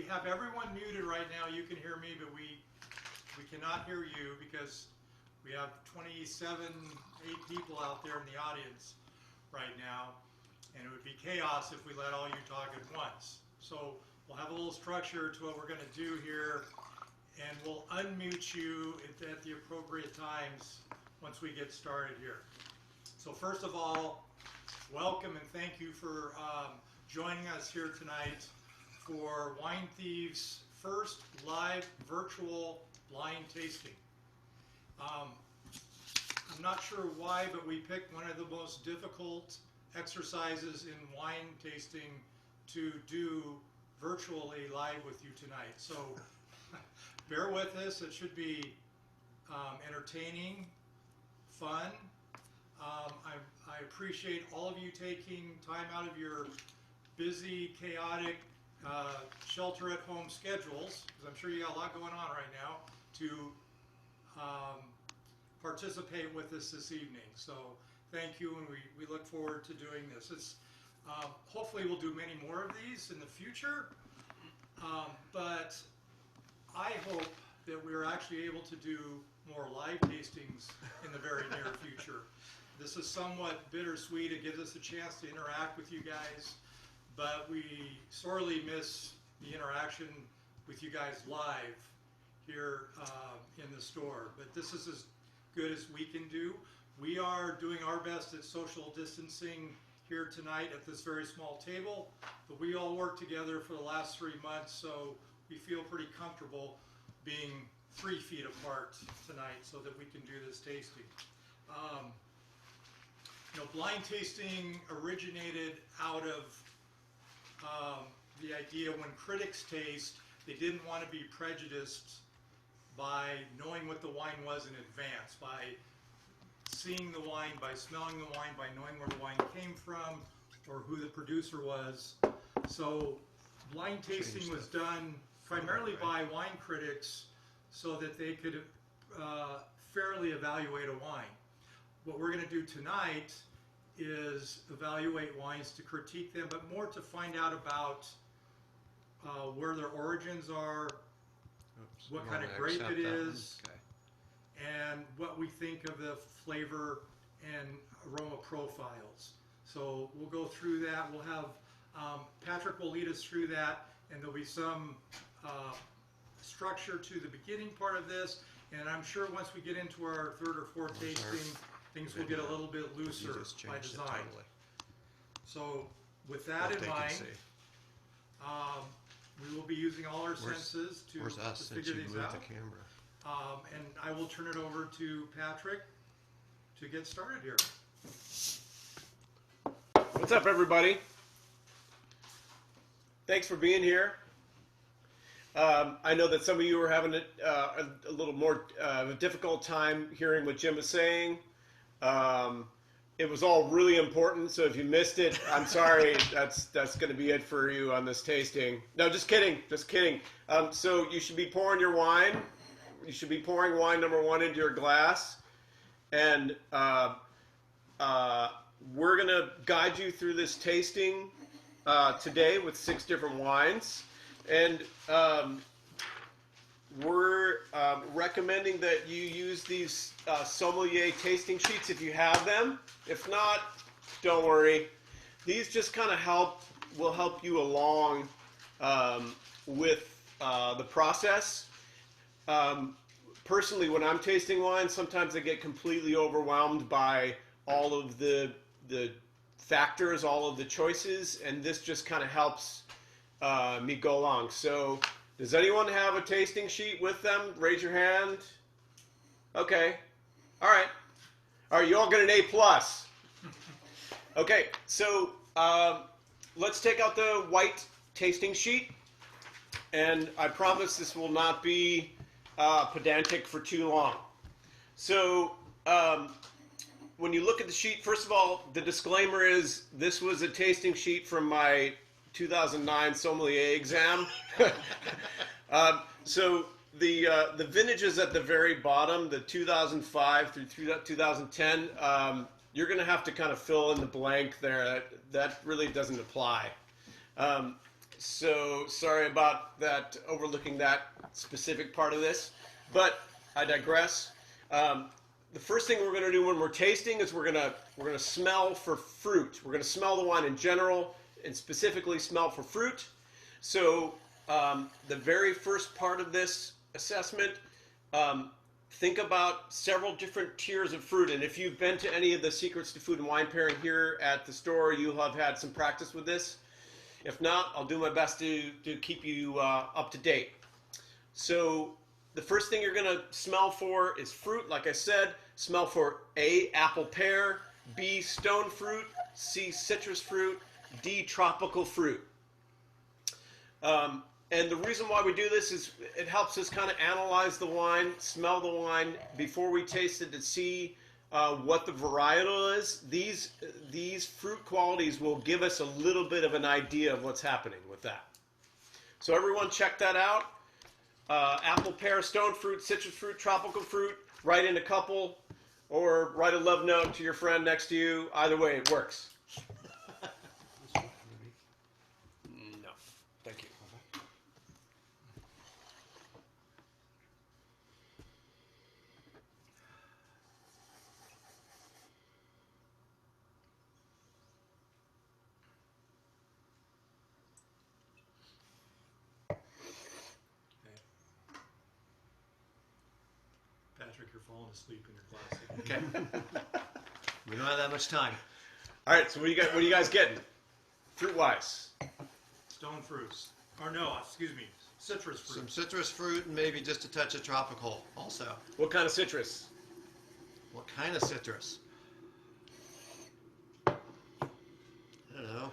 have everyone muted right now. You can hear me, but we cannot hear you because we have 27, 8 people out there in the audience right now, and it would be chaos if we let all you talk at once. So we'll have a little structure to what we're going to do here, and we'll unmute you at the appropriate times once we get started here. So first of all, welcome and thank you for joining us here tonight for Wine Thieves' first live virtual blind tasting. I'm not sure why, but we picked one of the most difficult exercises in wine tasting to do virtually live with you tonight. So bear with us. It should be entertaining, fun. I appreciate all of you taking time out of your busy, chaotic, shelter-at-home schedules, because I'm sure you got a lot going on right now, to participate with us this evening. So thank you, and we look forward to doing this. It's, hopefully we'll do many more of these in the future, but I hope that we're actually able to do more live tastings in the very near future. This is somewhat bittersweet. It gives us a chance to interact with you guys, but we sorely miss the interaction with you guys live here in the store. But this is as good as we can do. We are doing our best at social distancing here tonight at this very small table, but we all worked together for the last 3 months, so we feel pretty comfortable being 3 feet apart tonight so that we can do this tasting. You know, blind tasting originated out of the idea when critics taste, they didn't want to be prejudiced by knowing what the wine was in advance, by seeing the wine, by smelling the wine, by knowing where the wine came from or who the producer was. So blind tasting was done primarily by wine critics so that they could fairly evaluate a wine. What we're going to do tonight is evaluate wines to critique them, but more to find out about where their origins are, what kind of grape it is, and what we think of the flavor and aroma profiles. So we'll go through that. We'll have, Patrick will lead us through that, and there'll be some structure to the beginning part of this, and I'm sure once we get into our 3rd or 4th tasting, things will get a little bit looser by design. Totally. So with that in mind, we will be using all our senses to figure these out. The camera. And I will turn it over to Patrick to get started here. What's up, everybody? Thanks for being here. I know that some of you are having a little more of a difficult time hearing what Jim was saying. It was all really important, so if you missed it, I'm sorry. That's going to be it for you on this tasting. No, just kidding, just kidding. So you should be pouring your wine. You should be pouring wine number 1 into your glass, and we're going to guide you through this tasting today with 6 different wines, and we're recommending that you use these sommelier tasting sheets if you have them. If not, don't worry. These just kind of will help you along with the process. Personally, when I'm tasting wine, sometimes I get completely overwhelmed by all of the factors, all of the choices, and this just kind of helps me go along. So does anyone have a tasting sheet with them? Raise your hand. Okay. All right. All right, you all get an A+. Okay, so let's take out the white tasting sheet. And I promise this will not be pedantic for too long. So when you look at the sheet, first of all, the disclaimer is this was a tasting sheet from my 2009 sommelier exam. So the vintages at the very bottom, the 2005 through 2010, you're going to have to kind of fill in the blank there. That really doesn't apply. So sorry about that, overlooking that specific part of this, but I digress. The first thing we're going to do when we're tasting is we're going to smell for fruit. We're going to smell the wine in general and specifically smell for fruit. So the very first part of this assessment, think about several different tiers of fruit. And if you've been to any of the Secrets to Food and Wine Pairing here at the store, you'll have had some practice with this. If not, I'll do my best to keep you up to date. So the first thing you're going to smell for is fruit. Like I said, smell for A, apple pear, B, stone fruit, C, citrus fruit, D, tropical fruit. And the reason why we do this is it helps us kind of analyze the wine, smell the wine before we taste it to see what the varietal is. These fruit qualities will give us a little bit of an idea of what's happening with that. So everyone check that out. Apple, pear, stone fruit, citrus fruit, tropical fruit. Write in a couple or write a love note to your friend next to you. Either way, it works. No, thank you. Patrick, you're falling asleep in your glass. Okay. We don't have that much time. All right, so what are you guys getting? Fruit-wise. Stone fruits. Or no, excuse me, citrus fruit. Some citrus fruit and maybe just a touch of tropical also. What kind of citrus? What kind of citrus? I don't know.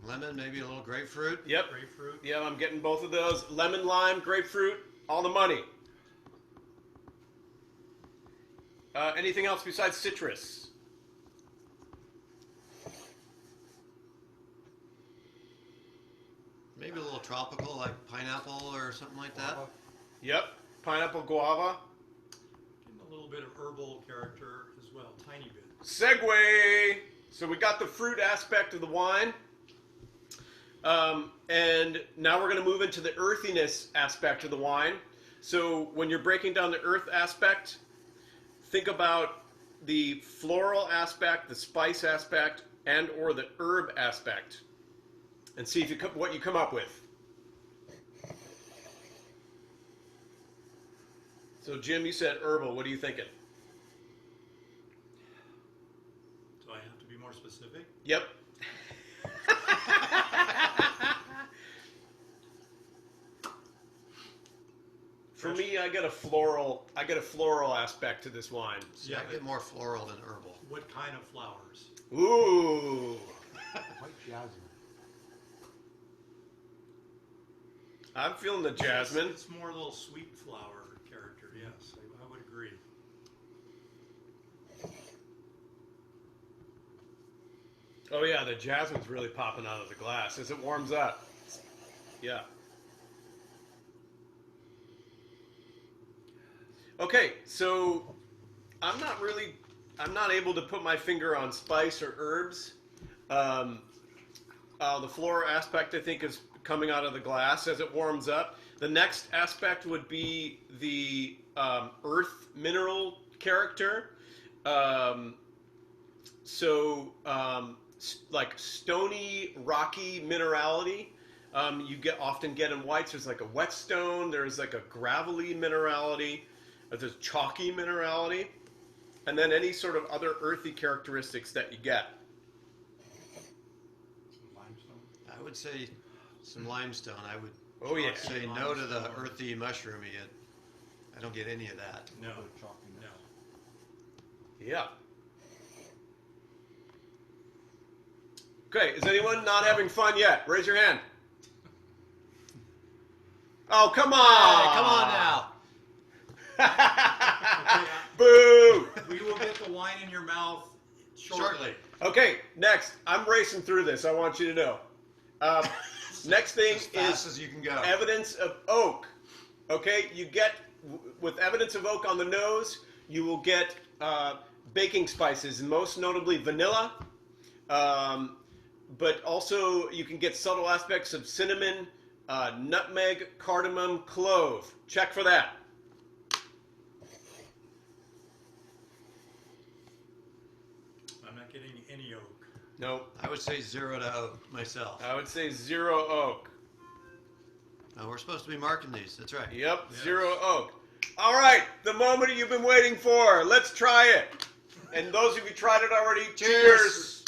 Lemon, maybe a little grapefruit. Yep. Grapefruit. Yeah, I'm getting both of those. Lemon, lime, grapefruit, all the money. Anything else besides citrus? Maybe a little tropical, like pineapple or something like that. Yep. Pineapple, guava. Getting a little bit of herbal character as well, tiny bit. Segue. So we got the fruit aspect of the wine. And now we're going to move into the earthiness aspect of the wine. So when you're breaking down the earth aspect, think about the floral aspect, the spice aspect, and or the herb aspect. And see if what you come up with. So Jim, you said herbal. What are you thinking? Do I have to be more specific? Yep. For me, I get a floral aspect to this wine. See, I get more floral than herbal. What kind of flowers? Ooh. White jasmine. I'm feeling the jasmine. It's more a little sweet flower character, yes. I would agree. Oh yeah, the jasmine's really popping out of the glass as it warms up. Yeah. Okay, so I'm not able to put my finger on spice or herbs. The floral aspect, I think, is coming out of the glass as it warms up. The next aspect would be the earth mineral character. Like stony, rocky minerality. You often get in whites. There's like a whetstone. There's like a gravelly minerality. There's chalky minerality, and then any sort of other earthy characteristics that you get. Limestone. I would say some limestone. I would Oh yeah. say no to the earthy, mushroomy. I don't get any of that. No, Chalkiness. no. Yeah. Okay, is anyone not having fun yet? Raise your hand. Oh, come on! Hey, come on now. Boo! We will get the wine in your mouth shortly. Okay, next. I'm racing through this. I want you to know. Next thing As fast is as you can go. evidence of oak. Okay, you get, with evidence of oak on the nose, you will get baking spices, most notably vanilla, but also you can get subtle aspects of cinnamon, nutmeg, cardamom, clove. Check for that. I'm not getting any oak. Nope. I would say 0 to oak myself. I would say 0 oak. No, we're supposed to be marking these. That's right. Yep, Yes. 0 oak. All right, the moment you've been waiting for. Let's try it. And those of you who tried it already, cheers.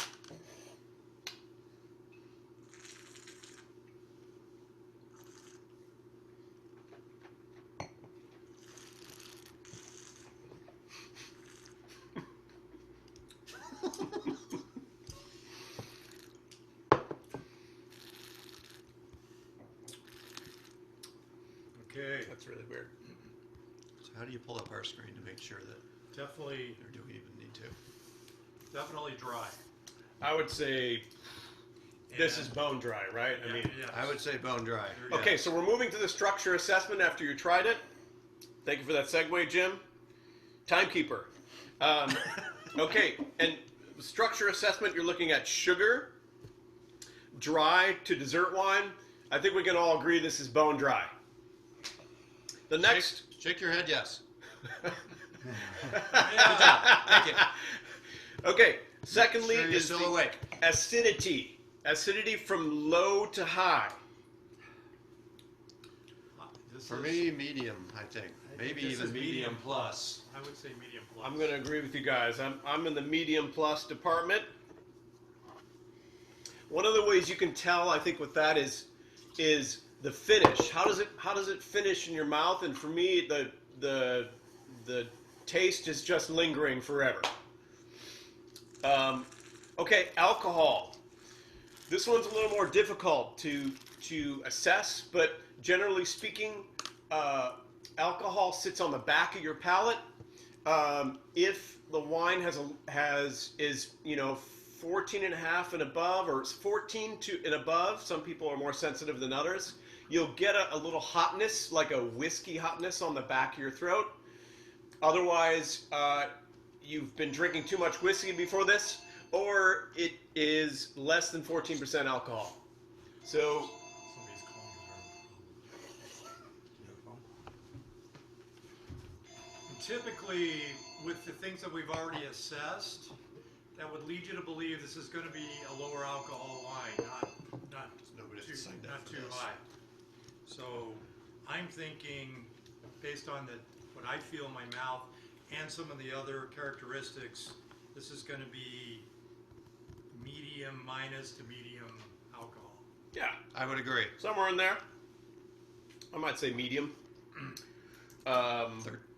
Okay, That's really weird. So how do you pull up our screen to make sure that, definitely, or do we even need to? definitely dry. I would say this And- is bone dry, right? I mean, yes. I would say bone dry. okay, so we're moving to the structure assessment after you tried it. Thank you for that segue, Jim. Timekeeper. Okay, and structure assessment, you're looking at sugar, dry to dessert wine. I think we can all agree this is bone dry. The next. Shake your head, yes. Yeah. Thank you. Okay, secondly Sure you're is still the awake. acidity. Acidity from low to high. This For is- me, medium, I think. Maybe this even is medium plus. I would say medium plus. I'm going to agree with you guys. I'm in the medium plus department. One of the ways you can tell, I think, with that is the finish. How does it finish in your mouth? And for me, the taste is just lingering forever. Okay, alcohol. This one's a little more difficult to assess, but generally speaking, alcohol sits on the back of your palate. If the wine is 14.5 and above, or 14 and above, some people are more sensitive than others, you'll get a little hotness, like a whiskey hotness on the back of your throat. Otherwise, you've been drinking too much whiskey before this, or it is less than 14% alcohol. So Somebody's calling And typically, with the things that we've already assessed, that would lead you to believe this is going to be a lower alcohol wine, not Nobody too, signed up not for too this. high. So I'm thinking, based on what I feel in my mouth and some of the other characteristics, this is going to be medium minus to medium alcohol. yeah, I would agree. somewhere in there. I might say medium.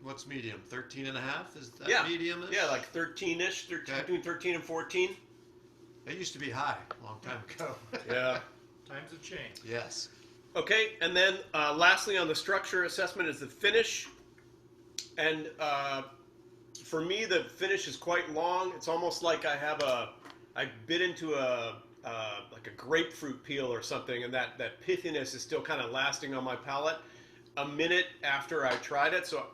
What's medium? 13 and a half? Is that Yeah, medium? yeah, like 13-ish, Okay. between 13 and 14. It used to be high a long time ago. Yeah. Times have changed. Yes. Okay, and then lastly on the structure assessment is the finish. And for me, the finish is quite long. It's almost like I bit into like a grapefruit peel or something, and that pithiness is still kind of lasting on my palate a minute after I tried it. So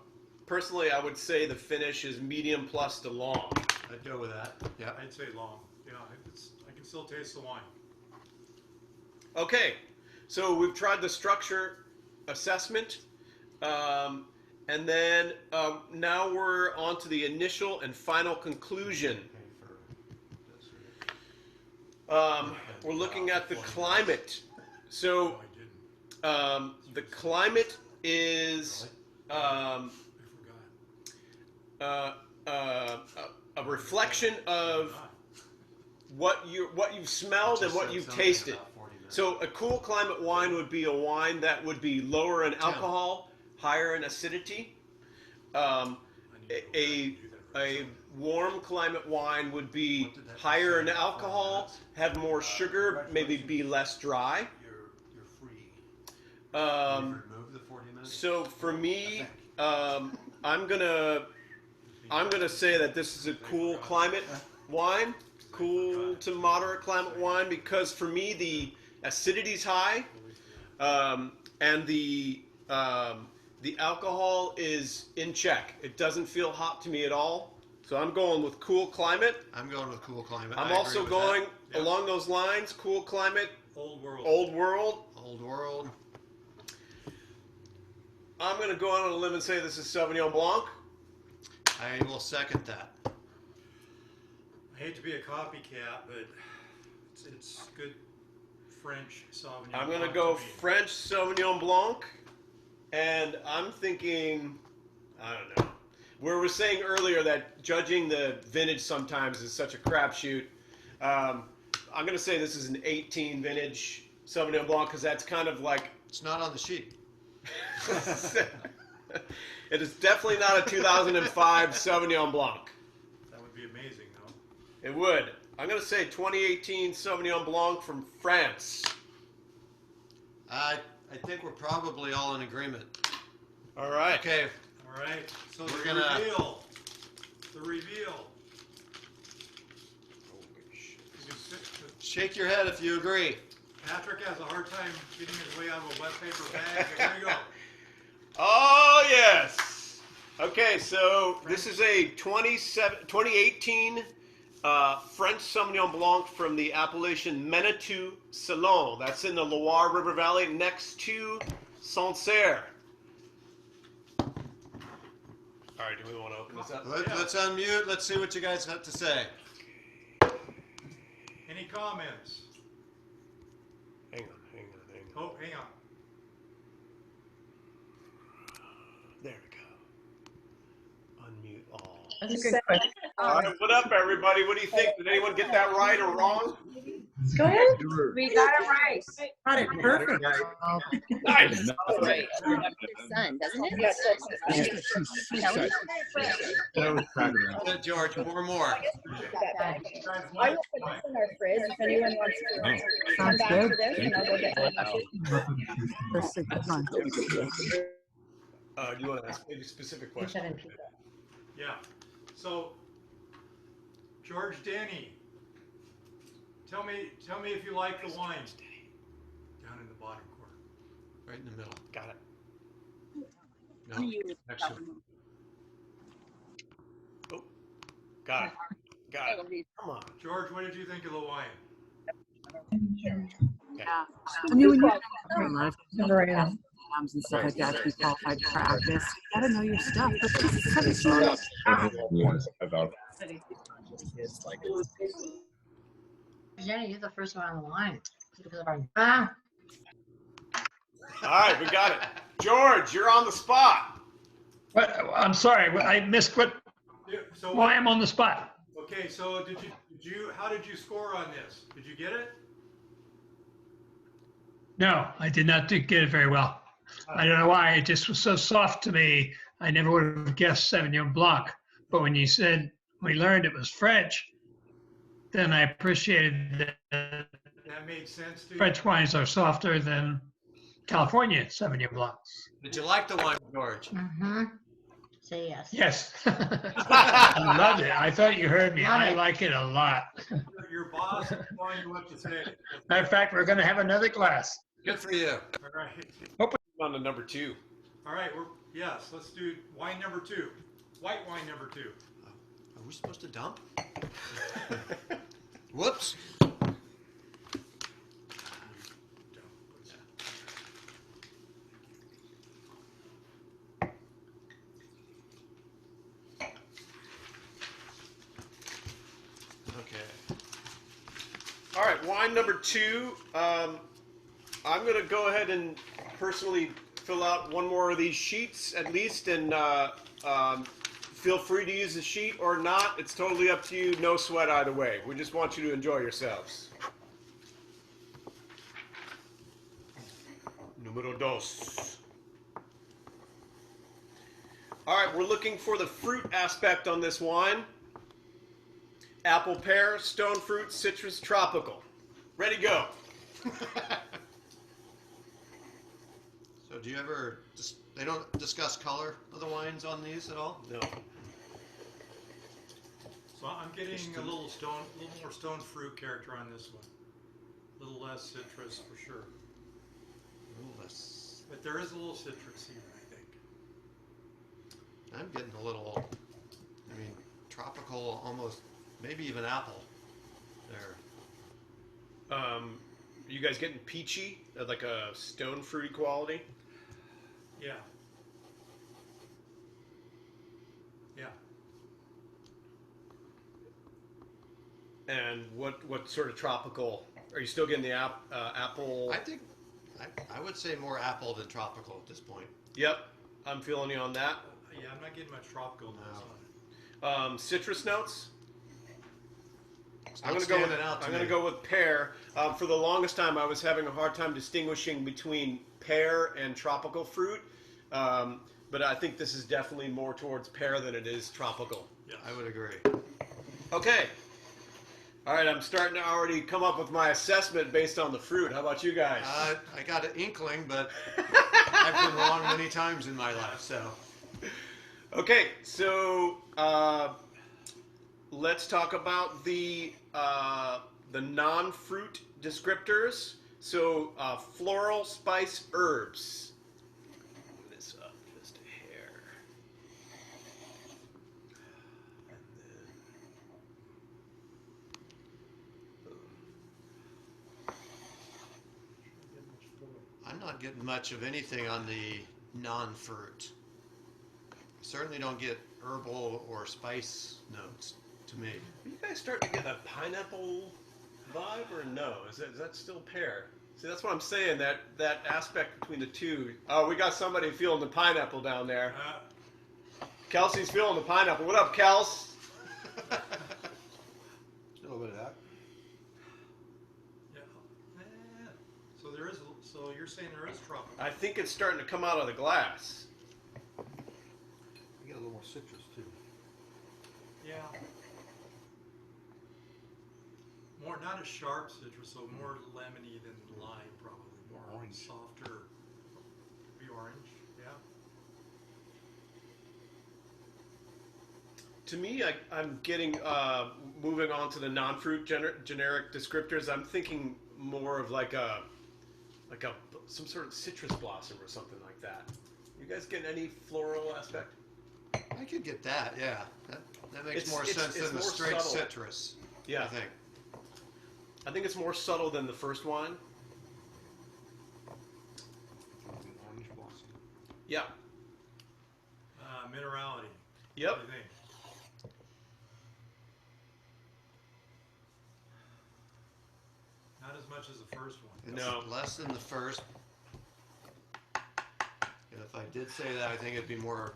personally, I would say the finish is medium plus to long. I'd go with that. Yeah. I'd say long. Yeah, I can still taste the wine. Okay, so we've tried the structure assessment, and then now we're on to the initial and final conclusion. We're looking at the climate. So No, I didn't. the climate is I forgot. a reflection of what you've smelled and what you've tasted. So a cool climate wine would be a wine that would be lower in alcohol, higher in acidity. A warm climate wine would be higher in alcohol, have more sugar, maybe be less dry. You're free. Remove the 40 minutes. So for me, I'm gonna say that this is a cool climate wine, cool to moderate climate wine, because for me the acidity's high, and the alcohol is in check. It doesn't feel hot to me at all. So I'm going with cool climate. I'm going with cool climate. I'm I agree also with going Yep. along those lines. Cool climate, Old world. old world. Old world. I'm going to go out on a limb and say this is Sauvignon Blanc. I will second that. I hate to be a copycat, but it's good French Sauvignon I'm going to Blanc go me. French Sauvignon Blanc. And I'm thinking, I don't know. Where we were saying earlier that judging the vintage sometimes is such a crapshoot. I'm going to say this is an 18 vintage Sauvignon Blanc because that's kind of like. It's not on the sheet. It is definitely not a 2005 Sauvignon Blanc. That would be amazing, though. It would. I'm going to say 2018 Sauvignon Blanc from France. I think we're probably all in agreement. All right. Okay. All right. So We're the gonna- reveal. The reveal. You can Shake your head if you agree. Patrick has a hard time getting his way out of a wet paper bag. Here we go. Oh, yes. Okay, so this is a 2018 French Sauvignon Blanc from the appellation Manitou Salon. That's in the Loire River Valley next to Sancerre. All right, do we want to open this up? Let's unmute. Let's see what you guys have to say. Any comments? Hang on. Oh, hang on. There we go. Unmute all. That's a good question. All right, what up, everybody? What do you think? Did anyone get that right or wrong? Go ahead. We got it right. Got it perfect. Nice. Right. Your son, doesn't it? Kelly? Good, George. Four more. I will put this in our fridge if anyone wants to come back to this, and I'll go get one. Do you want to ask maybe a specific question? Yeah. So, George Denny, tell me if you like the wine. Down in the bottom corner. Right in the middle. Got it. No. Next one. Oh, got it. Got it. Come on. George, what did you think of the wine? Yeah. I mean, when you're and stuff like that to be qualified to practice, you gotta know your stuff. But this is Jenny, you're the first one on the line. All right, we got it. George, you're on the spot. What? I'm sorry, I missed what. Yeah, so Why I'm on the spot? Okay, so how did you score on this? Did you get it? No, I did not get it very well. I don't know why. It just was so soft to me. I never would have guessed Sauvignon Blanc. But when you said we learned it was French, then I appreciated that That made sense to you? French wines are softer than California Sauvignon Blancs. Did you like the wine, George? Mm-hmm. Say yes. Yes. I loved it. I thought you heard me. Love I it. like it a lot. Your boss is telling you what to say. Matter of fact, we're going to have another glass. Good for you. All right. On to number 2. All right. Yes. Let's do wine number 2. White wine number 2. Are we supposed to dump? Whoops. Okay. All right, wine number 2. I'm going to go ahead and personally fill out one more of these sheets at least, and feel free to use the sheet or not. It's totally up to you. No sweat either way. We just want you to enjoy yourselves. Número 2. All right, we're looking for the fruit aspect on this wine. Apple, pear, stone fruit, citrus, tropical. Ready, go. So do you ever, they don't discuss color of the wines on these at all? No. So I'm getting a little more stone fruit character on this one. A little less citrus for sure. Ooh, that's, But there is a little citrus here, I think. I'm getting a little, I mean, tropical, almost, maybe even apple there. you guys getting peachy, like a stone fruity quality? Yeah. Yeah. And what sort of tropical? Are you still getting the apple? I think I would say more apple than tropical at this point. Yep, I'm feeling you on that. Yeah, I'm not getting much tropical notes No. on it. Citrus notes. It's I'm not gonna go with standing out to I'm gonna me. go with pear. For the longest time, I was having a hard time distinguishing between pear and tropical fruit. But I think this is definitely more towards pear than it is tropical. Yeah. I would agree. Okay. All right, I'm starting to already come up with my assessment based on the fruit. How about you guys? I got an inkling, but I've been wrong many times in my life. So Okay, so let's talk about the non-fruit descriptors. So floral, spice, herbs. Move this up just a hair. And I'm not getting much of anything on the non-fruit. Certainly don't get herbal or spice notes to me. Are you guys starting to get a pineapple vibe or no? Is that still pear? See, that's what I'm saying. That aspect between the two. Oh, we got somebody feeling the pineapple down there. Kelsey's feeling the pineapple. What up, Kels? A little bit of that. Yeah. So there is. So you're saying there is tropical? I think it's starting to come out of the glass. I get a little more citrus too. Yeah. More, not as sharp citrus, so more lemony than lime, probably. More Orange. Softer. Maybe orange. Yeah. To me, I'm getting moving on to the non-fruit generic descriptors. I'm thinking more of like a some sort of citrus blossom or something like that. You guys getting any floral aspect? I could get that. Yeah, that makes It's- more it's- sense it's than the more straight subtle. citrus. Yeah, I think. I think it's more subtle than the first wine. An orange blossom. Yeah. Minerality. Yep. What do you think? Not as much as the first one. It's No. less than the first. And if I did say that, I think it'd be more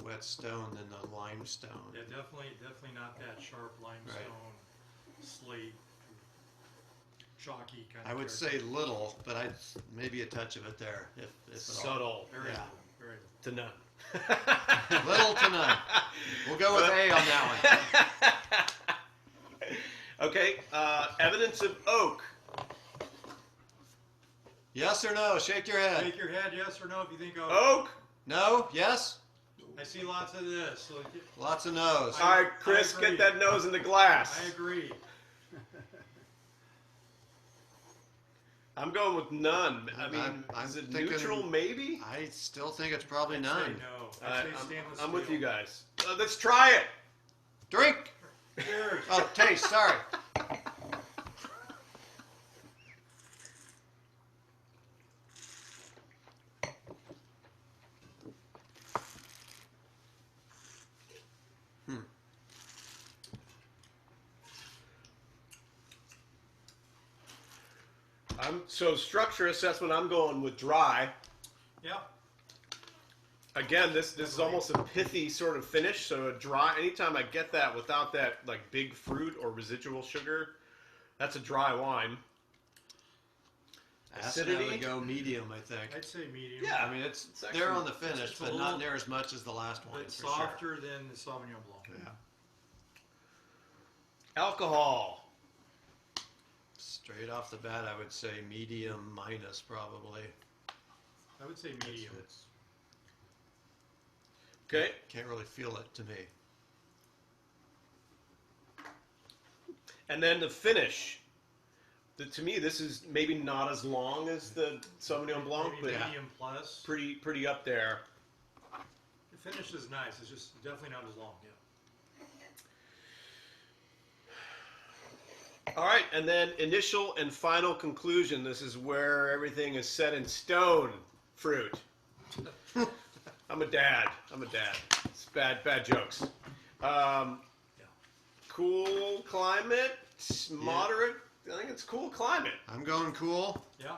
wet stone than the limestone. Yeah, definitely not that sharp limestone, slate, chalky kind of. I would say little, but I'd maybe a touch of it there, if at all. Subtle Very yeah. little, very little. to none. Little to none. We'll go with A on that one. Okay. Evidence of oak. Yes or no? Shake your head. Shake your head, yes or no, if you think of. Oak. No? Yes? I see lots of this. So Lots of no's. All right, Chris, agree. get that nose in the glass. I agree. I'm going with none. I mean, I'm is it thinking- neutral? Maybe. I still think it's probably I'd none. say no. I'd say stainless I'm with steel. you guys. Let's try it. Drink! Cheers. Oh, taste, sorry. So structure assessment. I'm going with dry. Yeah. Again, this is almost a pithy sort of finish. So a dry. Anytime I get that without that like big fruit or residual sugar, that's a dry wine. Acid, I Acidity? would go medium, I think. I'd say medium. Yeah. I mean, it's actually- there on the finish, it's a but little- not near as much as the last one, It's for sure. softer than the Sauvignon Blanc. Yeah. Alcohol. Straight off the bat, I would say medium minus, probably. I would say medium. It's- Okay. Can't really feel it to me. And then the finish. To me, this is maybe not as long as the Sauvignon Blanc, Maybe but medium plus. pretty up there. The finish is nice. It's just definitely not as long. Yeah. All right, and then initial and final conclusion. This is where everything is set in stone. Fruit. I'm a dad. It's bad jokes. Cool climate, moderate. I think it's cool climate. I'm going cool. Yeah.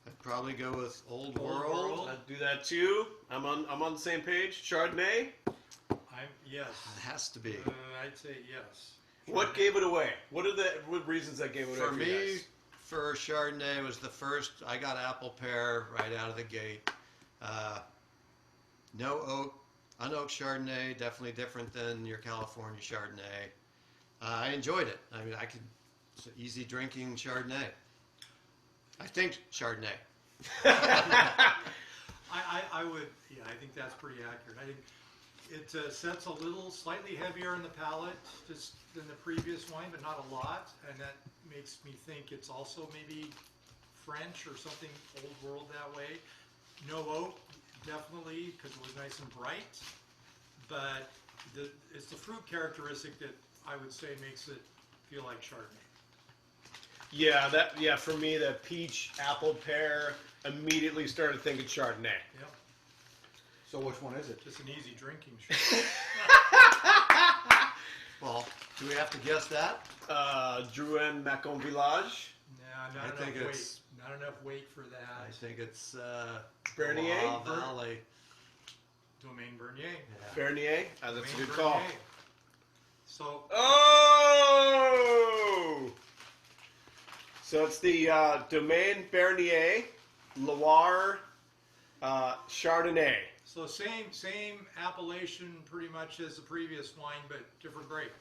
I'd probably go with Old Old World. World. I'd do that too. I'm on the same page. Chardonnay. Yes. It has to be. I'd say yes. What gave it away? What reasons that gave it away For for you me, guys? for Chardonnay was the first. I got apple pear right out of the gate. No oak, unoaked Chardonnay, definitely different than your California Chardonnay. I enjoyed it. I mean, it's an easy drinking Chardonnay. I think Chardonnay. I would, yeah, I think that's pretty accurate. I think it sets a little slightly heavier in the palate just than the previous wine, but not a lot. And that makes me think it's also maybe French or something Old World that way. No oak, definitely, because it was nice and bright. But it's the fruit characteristic that I would say makes it feel like Chardonnay. Yeah, for me, the peach, apple, pear, immediately started thinking Chardonnay. Yep, So which one is it? just an easy drinking Chardonnay. Well, do we have to guess that? Drouin Macon Village. Nah, I not think enough weight. it's- Not enough weight for I that. think it's Bernier? Loire Valley. Domaine Bernier. Yeah. Bernier. That's a Domaine good call. Bernier. So, Oh! So it's the Domaine Bernier Loire Chardonnay. so same appellation pretty much as the previous wine, but different grape.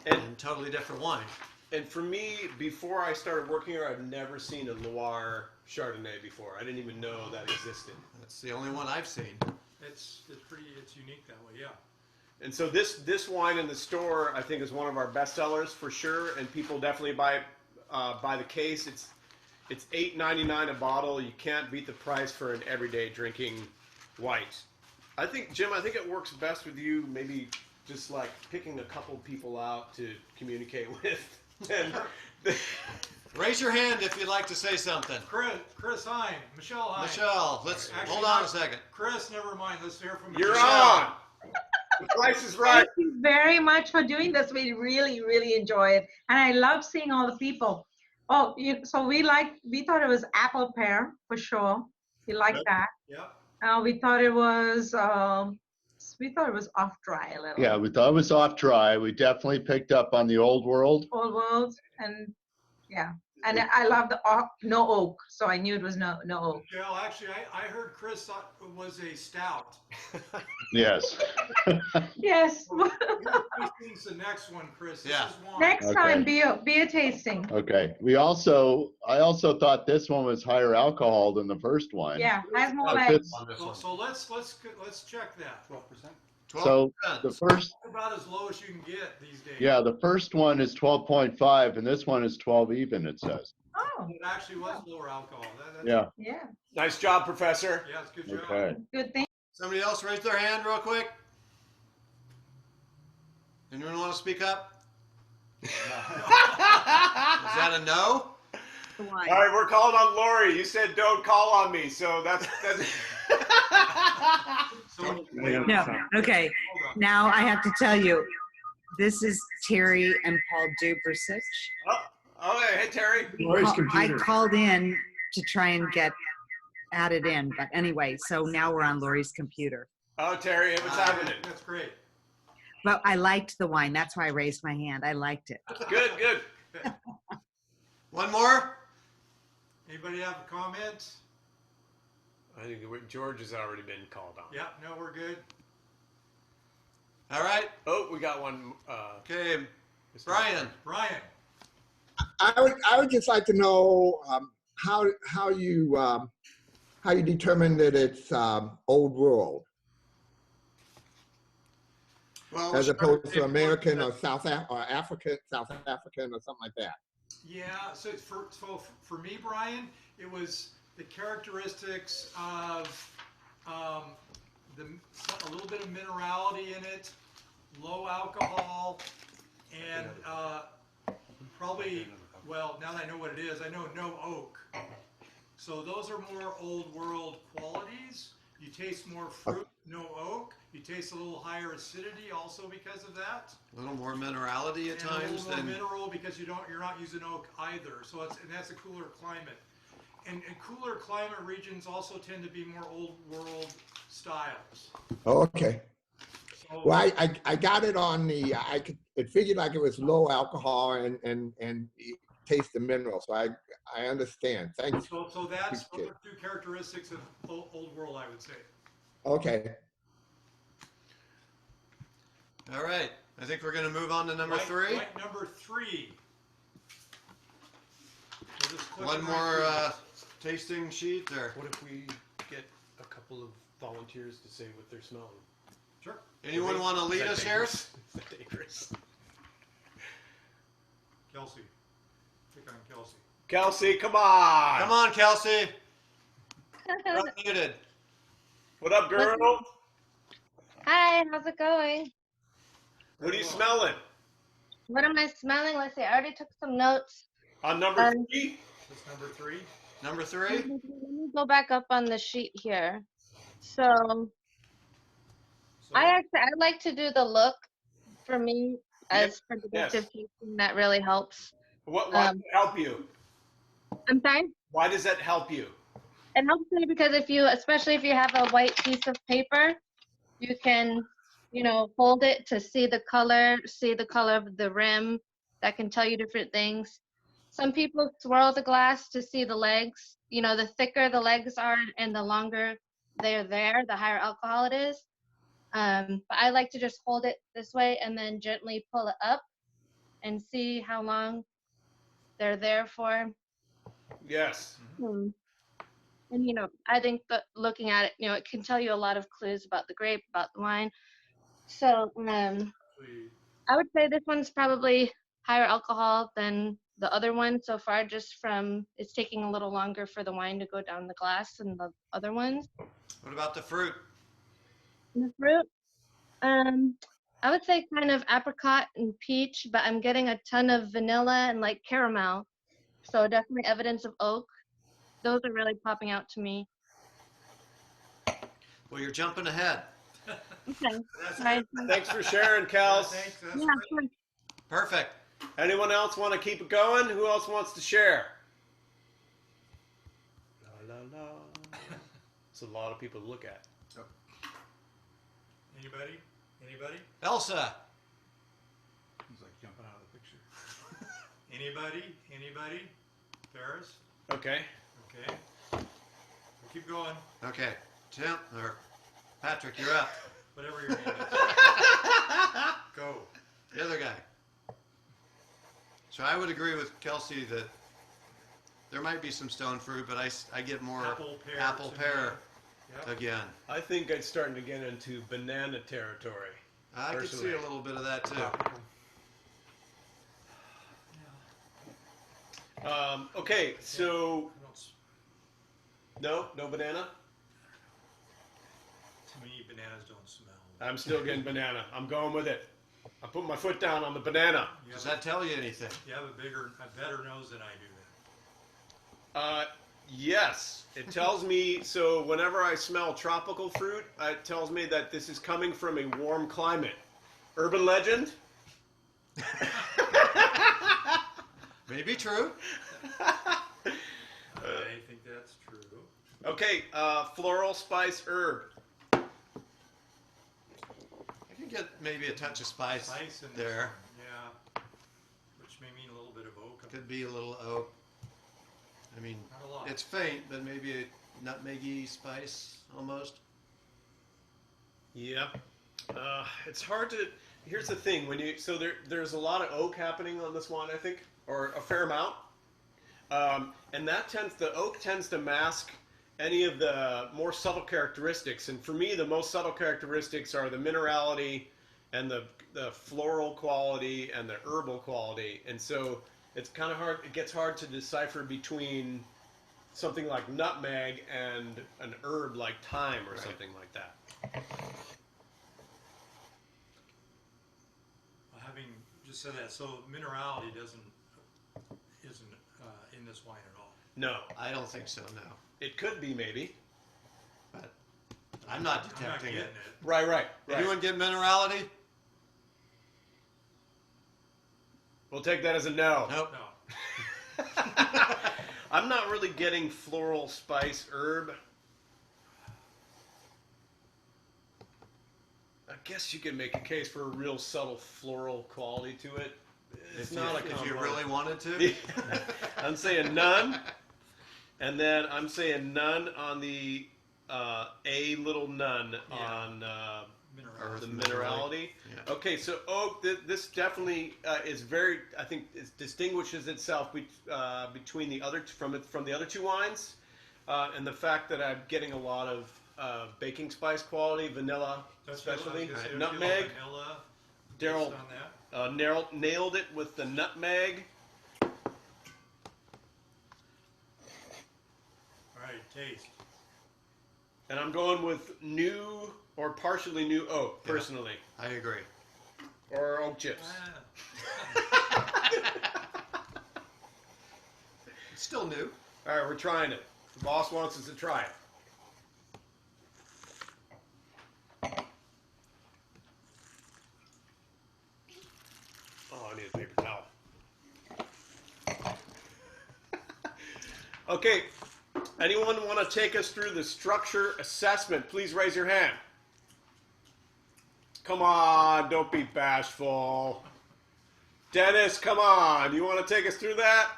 And totally different wine. And for me, before I started working here, I've never seen a Loire Chardonnay before. I didn't even know that existed. That's the only one I've seen. It's unique that way, yeah. And so this wine in the store, I think, is one of our best sellers for sure, and people definitely buy the case. It's $8.99 a bottle. You can't beat the price for an everyday drinking white. I think, Jim, it works best with you maybe just like picking a couple people out to communicate with. And Raise your hand if you'd like to say something. Chris Hine, Michelle Hine. Michelle, let's Actually, hold on a not- second. Chris, never mind. Let's hear from you're Michelle. on. The price is right. Thank you very much for doing this. We really, really enjoy it. And I love seeing all the people. Oh, so we thought it was apple pear for sure. We like that. Yep. We thought it was off dry a little. Yeah, we thought it was off dry. We definitely picked up on the Old World. Old World, and yeah. And I love the no oak, so I knew it was no oak. Michelle, actually, I heard Chris thought it was a stout. Yes. Yes. This is the next one, Chris. This Yeah. is wine. Next time, Okay. beer tasting. Okay. I also thought this one was higher alcohol than the first one. Yeah, has more But legs. this- On this So, one. so let's check that. 12%. So 12%. the first, About as low as you can get these days. yeah, the first one is 12.5 and this one is 12 even, it says. Oh, It actually was lower alcohol. That's, Yeah. yeah. Nice job, Professor. Yeah, it's a good job. Okay. Good thing. Somebody else raise their hand real quick. Anyone want to speak up? Is that a no? All right, we're calling on Lori. You said don't call on me, so that's. So, No, okay. hold on. Now I have to tell you, this is Terry and Paul Dubersich. Oh, hey, Terry. I called in to try and get added in, but anyway, so now we're on Lori's computer. Oh, Terry, what's happening? That's great. But I liked the wine. That's why I raised my hand. I liked it. Good. One more? Anybody have a comment? I think George has already been called on. Yeah, no, we're good. All right. Oh, we got one. Okay. Brian. Brian, I would just like to know how you determine that it's Old World Well, as we're opposed to starting- American or South African or something like that. yeah, so for me, Brian, it was the characteristics of a little bit of minerality in it, low alcohol, And probably, well, now that I know what it is, I know no oak. So those are more old world qualities. You taste more fruit, no oak. You taste a little higher acidity also because of that. A little more minerality at And times a little more than. mineral because you're not using oak either. So and that's a cooler climate. And cooler climate regions also tend to be more old world styles. Okay. So, Well, I got it on the, it figured like it was low alcohol and it tastes the mineral. So I understand. Thanks. so that's Appreciate it. two characteristics of old world, I would say. Okay. All right. I think we're going to move on to number Right- 3. right, number 3. We'll just click One it more right tasting sheet there. What if we get a couple of volunteers to say what they're smelling? through. Sure. Anyone want to lead us here? Is that dangerous? Kelsey. Pick on Kelsey. Kelsey, come on. Come on, Kelsey. You're unmuted. What up, girl? Hi, how's it going? What are you smelling? What am I smelling? Let's see, I already took some notes. On number 3? That's number 3. Number 3? Let me go back up on the sheet here. So I like to do the look for me as for deductive tasting. That really helps. Why does it help you? I'm sorry? Why does that help you? It helps me because especially if you have a white piece of paper, you can, hold it to see the color of the rim. That can tell you different things. Some people swirl the glass to see the legs. The thicker the legs are and the longer they're there, the higher alcohol it is. But I like to just hold it this way and then gently pull it up and see how long they're there for. Yes. And I think that looking at it, it can tell you a lot of clues about the grape, about the wine. So I would say this one's probably higher alcohol than the other one so far, just from it's taking a little longer for the wine to go down the glass than the other ones. What about the fruit? The fruit, I would say kind of apricot and peach, but I'm getting a ton of vanilla and like caramel. So definitely evidence of oak. Those are really popping out to me. Well, you're jumping ahead. Okay. Thanks for sharing, Kels. Yeah, sure. Perfect. Anyone else want to keep it going? Who else wants to share? La la la. It's a lot of people to look at. Anybody? Anybody? Elsa. He's like jumping out of the picture. Anybody? Ferris? Okay. Okay. We'll keep going. Okay. Tim or Patrick, you're up. Whatever your name is. Go. The other guy. So I would agree with Kelsey that there might be some stone fruit, but I get more apple pear Yep. again. I think it's starting to get into banana territory. I could see a little bit of that too. Okay, so no banana. To me, bananas don't smell. I'm still getting banana. I'm going with it. I put my foot down on the banana. Does that tell you anything? You have a better nose than I do. Yes, it tells me. So whenever I smell tropical fruit, it tells me that this is coming from a warm climate. Urban legend? Maybe true. I think that's true. Okay, floral spice herb. I can get maybe a touch of spice in there. Yeah. Which may mean a little bit of oak. Could be a little oak. I mean, Not a lot. it's faint, but maybe a nutmeggy spice almost. Yeah. It's hard to. Here's the thing: there's a lot of oak happening on this one, I think, or a fair amount, and the oak tends to mask any of the more subtle characteristics. And for me, the most subtle characteristics are the minerality and the floral quality and the herbal quality. And so it's kind of hard. It gets hard to decipher between something like nutmeg and an herb like thyme or something like that. Having just just said that. So minerality isn't in this wine at all. No, I don't think so, no. it could be maybe. But I'm not I'm not detecting getting it. it. Right. Anyone get minerality? We'll take that as a no. Nope. No. I'm not really getting floral, spice, herb. I guess you could make a case for a real subtle floral quality to it. It's If not you, a if you compliment. really wanted to. I'm saying none, and then I'm saying none on the a little none on the minerality. Yeah. Okay, so oak. This definitely is very. I think it distinguishes itself between the other from the other two wines, and the fact that I'm getting a lot of baking spice quality, vanilla, especially nutmeg. Vanilla. Daryl Based on that. nailed it with the nutmeg. All right, taste. And I'm going with new or partially new oak, Yeah. personally. I agree. Or oak chips. It's still new. All right, we're trying it. The boss wants us to try it. Oh, I need a paper towel. Okay, anyone want to take us through the structure assessment? Please raise your hand. Come on, don't be bashful. Dennis, come on. You want to take us through that?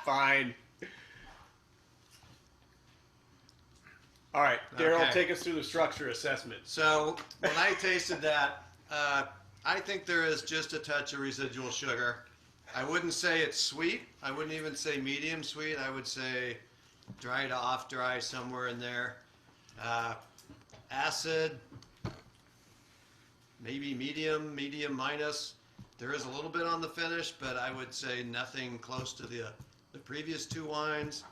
Fine. All right, Daryl, Okay. take us through the structure assessment. So when I tasted that, I think there is just a touch of residual sugar. I wouldn't say it's sweet. I wouldn't even say medium sweet. I would say dry to off dry, somewhere in there. Acid, maybe medium minus. There is a little bit on the finish, but I would say nothing close to the previous two wines.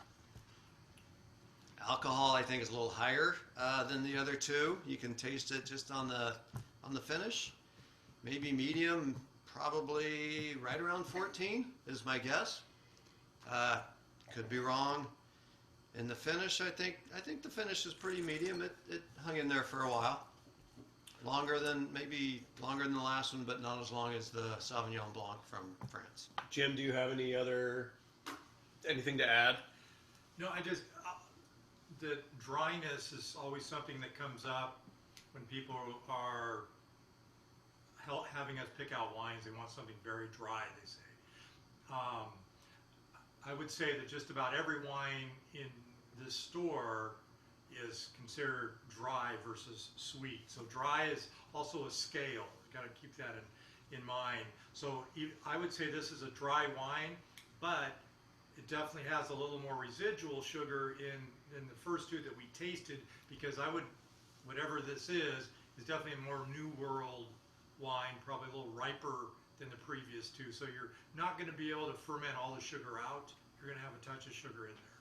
Alcohol, I think, is a little higher than the other two. You can taste it just on the finish. Maybe medium, probably right around 14 is my guess. Could be wrong. In the finish, I think the finish is pretty medium. It hung in there for a while. Longer than the last one, but not as long as the Sauvignon Blanc from France. Jim, do you have anything to add? No, the dryness is always something that comes up when people are having us pick out wines. They want something very dry, they say. I would say that just about every wine in this store is considered dry versus sweet. So dry is also a scale. Got to keep that in mind. So I would say this is a dry wine, but it definitely has a little more residual sugar in the first two that we tasted, because whatever this is definitely a more New World wine, probably a little riper than the previous two. So you're not going to be able to ferment all the sugar out. You're going to have a touch of sugar in there.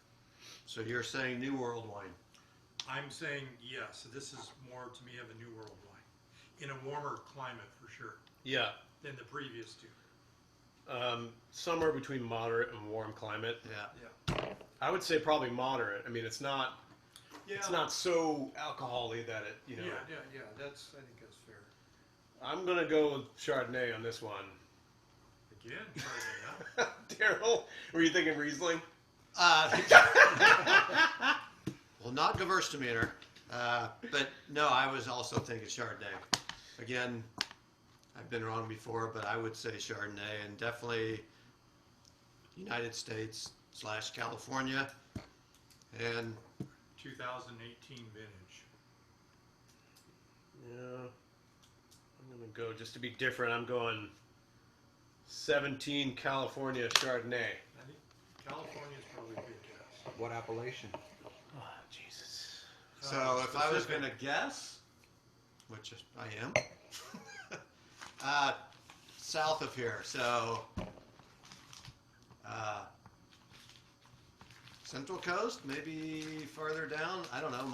So you're saying New World wine? I'm saying yes. This is more, to me, of a New World wine in a warmer climate for sure. Yeah. Than the previous two. Somewhere between moderate and warm climate. Yeah. I would say probably moderate. I mean, it's not. Yeah. It's not so alcohol-y that it. Yeah. I think that's fair. I'm gonna go with Chardonnay on this one. Again, Chardonnay. Huh? Daryl, were you thinking Riesling? Well, not Gewürztraminer, but no, I was also thinking Chardonnay. Again, I've been wrong before, but I would say Chardonnay, and definitely United States / California, and 2018 vintage. Yeah, I'm gonna go just to be different. I'm going 17 California Chardonnay. I think California's probably a good guess. What appellation? Oh, Jesus. so if I was going to guess, which I am, south of here, so Central Coast, maybe farther down. I don't know.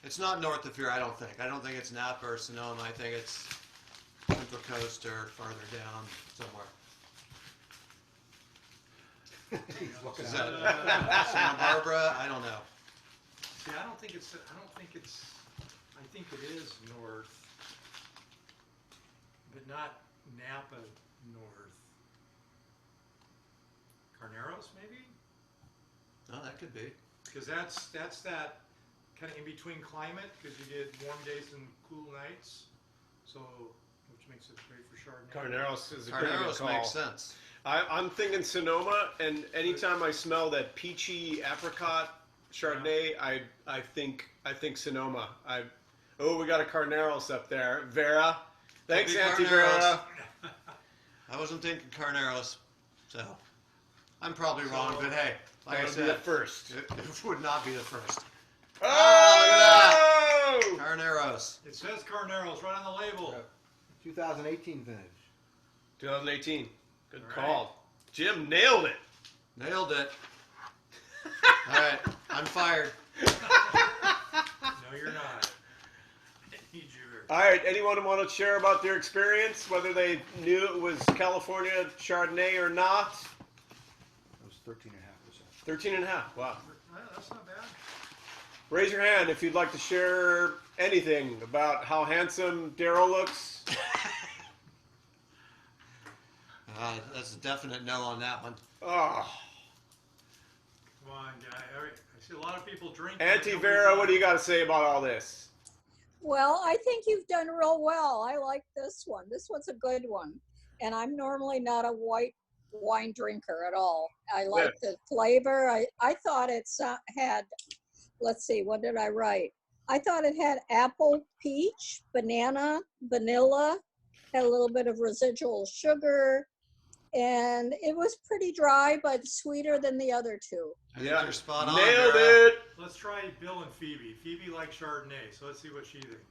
It's not north of here, I don't think. I don't think it's Napa or Sonoma. I think it's Central Coast or farther down somewhere. Is that Santa Barbara? I don't know. See, I think it is north, but not Napa north. Carneros, maybe? Oh, that could be. Because that's that kind of in between climate, because you get warm days and cool nights, so which makes it great for Chardonnay. Carneros is a pretty good Carneros call. makes sense. I'm thinking Sonoma, and anytime I smell that peachy apricot Chardonnay, I think Sonoma. We got a Carneros up there. Vera, thanks, Auntie Vera. I wasn't thinking Carneros, so I'm probably wrong. But hey, like I That'll be said, the first. It would not be the first. Oh, look at that. Carneros. It says Carneros right on the label. 2018 vintage. 2018. Good All call. right. Jim nailed it. Nailed it. All right, I'm fired. No, you're not. I need you here. All right, anyone want to share about their experience, whether they knew it was California Chardonnay or not? It was 13.5%. 13.5, wow. Well, that's not bad. Raise your hand if you'd like to share anything about how handsome Daryl looks. That's a definite no on that one. Oh. Come on, guy. I see a lot of people drinking. Auntie Vera, what do you got to say about all this? Well, I think you've done real well. I like this one. This one's a good one. And I'm normally not a white wine drinker at all. I like the flavor. I thought it had, let's see, what did I write? I thought it had apple, peach, banana, vanilla, had a little bit of residual sugar, and it was pretty dry, but sweeter than the other two. I think you're spot on. Nailed Vera. it. Let's try Bill and Phoebe. Phoebe likes Chardonnay, so let's see what she thinks.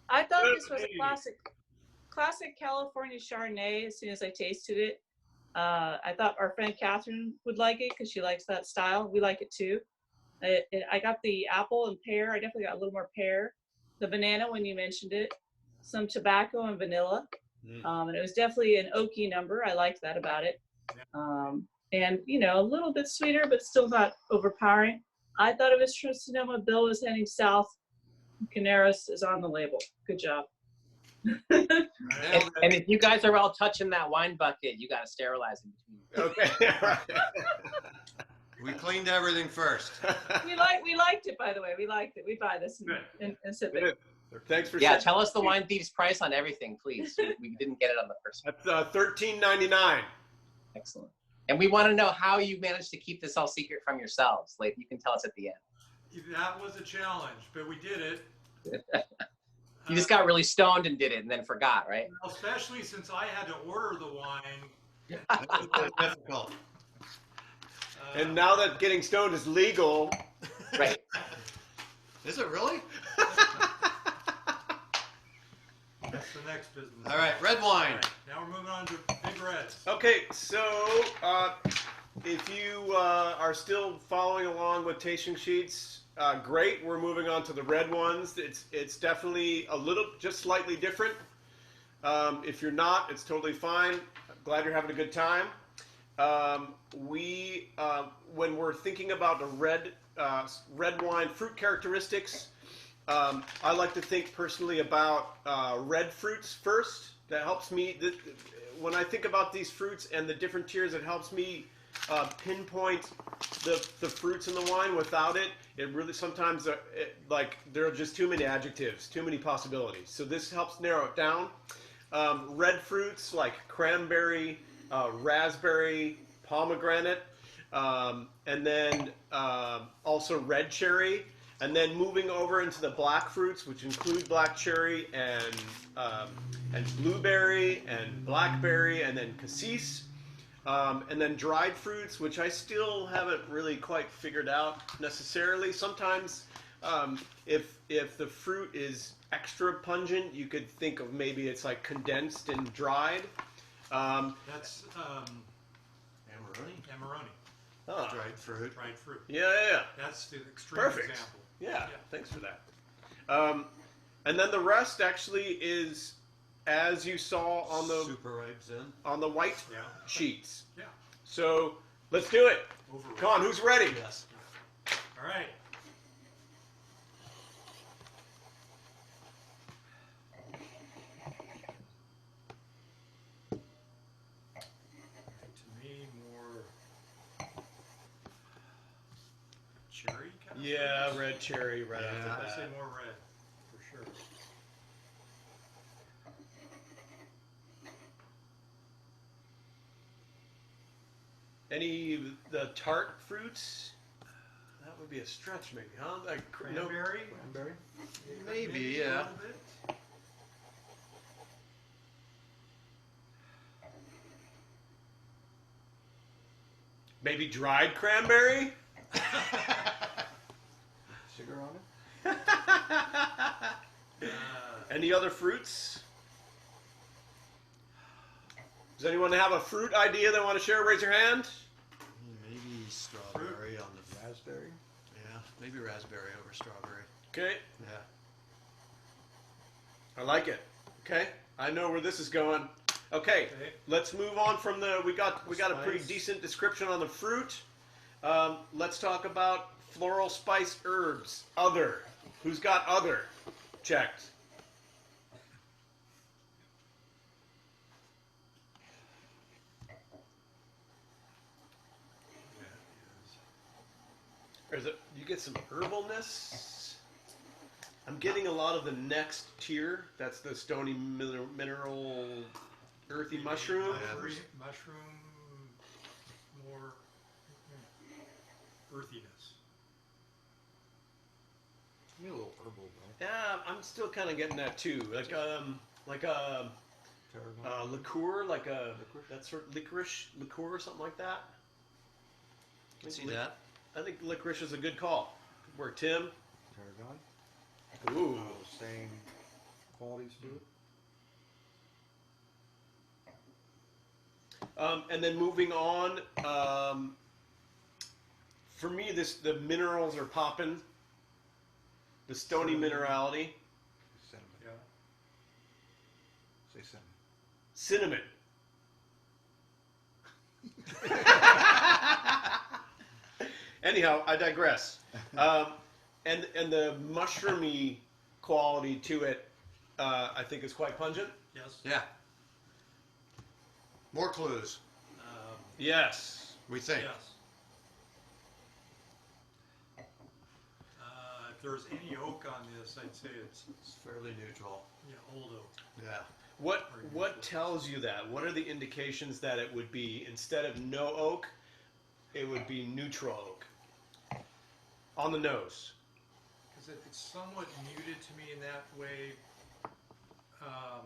I thought this was a classic California Chardonnay as soon as I tasted it. I thought our friend Catherine would like it because she likes that style. We like it too. I got the apple and pear. I definitely got a little more pear. The banana when you mentioned it. Some tobacco and vanilla. And it was definitely an oaky number. I liked that about it. And, you know, a little bit sweeter, but still not overpowering. I thought it was from Sonoma. Bill was heading south. Carneros is on the label. Good job. And if you guys are all touching that wine bucket, you got to sterilize it. Okay. We cleaned everything first. We liked it, by the way. We liked it. We buy this and sip it. Thanks for Yeah, tell us the Wine Thieves price on everything, please. We didn't get it on the first one. That's $13.99. Excellent. And we want to know how you managed to keep this all secret from yourselves. Like, you can tell us at the end. That was a challenge, but we did it. You just got really stoned and did it and then forgot, right? Especially since I had to order the wine. That was difficult. And now that getting stoned is legal. Right. Is it really? That's the next business. All right, red wine. All right, now we're moving on to Big Reds. Okay, so if you are still following along with tasting sheets, great. We're moving on to the red ones. It's definitely just slightly different. If you're not, it's totally fine. I'm glad you're having a good time. When we're thinking about the red wine fruit characteristics, I like to think personally about red fruits first. That helps me. When I think about these fruits and the different tiers, it helps me pinpoint the fruits in the wine. Without it, it really sometimes there are just too many adjectives, too many possibilities. So this helps narrow it down. Red fruits like cranberry, raspberry, pomegranate, and then also red cherry. And then moving over into the black fruits, which include black cherry and blueberry and blackberry, and then cassis, and then dried fruits, which I still haven't really quite figured out necessarily. Sometimes, if the fruit is extra pungent, you could think of maybe it's like condensed and dried. That's Amarone. Amarone. Oh. Dried fruit. Dried fruit. Yeah. That's the extreme Perfect. example. Yeah, thanks for that. And then the rest actually is, as you saw on the super ripe Zen on the white sheets. Yeah. So let's do it. Come on, who's ready? Yes. All right. To me, more cherry kind of. Yeah, fruits. red cherry right I after would say that. more red, for sure. Any the tart fruits? That would be a stretch, maybe, huh? Like no- Cranberry? Cranberry? Maybe, a yeah. little bit. Maybe dried cranberry? Sugar on it? Any other fruits? Does anyone have a fruit idea they want to share? Raise your hand. Maybe strawberry on the. Raspberry? Yeah, maybe raspberry over strawberry. Okay, Yeah. I like it. Okay, I know where this is going. Okay, let's move on from the. We got a pretty Spice. decent description on the fruit. Let's talk about floral spice herbs. Other. Who's got other? Checked. There's you get some herbalness. I'm getting a lot of the next tier. That's the stony mineral earthy mushroom. Mushroom, more earthiness. Maybe a little herbal though. Yeah, I'm still kind of getting that too. Like a liqueur, like a that sort of licorice liqueur or something like that. Can see that. I think licorice is a good call. Where Tim? Tarragon? Ooh. Same qualities to it. And then moving on, for me, the minerals are popping. The stony minerality. Cinnamon. Yeah. Say cinnamon. Cinnamon. Anyhow, I digress. And the mushroomy quality to it, I think, is quite pungent. Yes. Yeah. More clues. Yes. We think. Yes. If there's any oak on this, I'd say it's fairly neutral. Old oak. Yeah. What tells you that? What are the indications that it would be, instead of no oak, it would be neutral oak? On the nose. Because it's somewhat muted to me in that way. I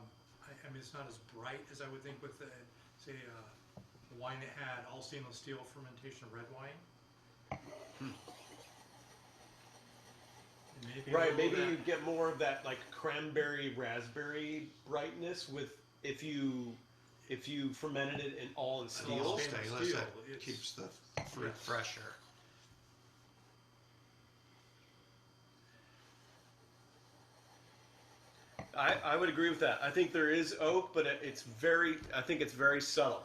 mean, it's not as bright as I would think with, say, a wine that had all stainless steel fermentation of red wine. Right, maybe you get more of that like cranberry raspberry brightness with if you fermented it all in steel. Stainless, that keeps the fruit fresher. I would agree with that. I think there is oak, but I think it's very subtle.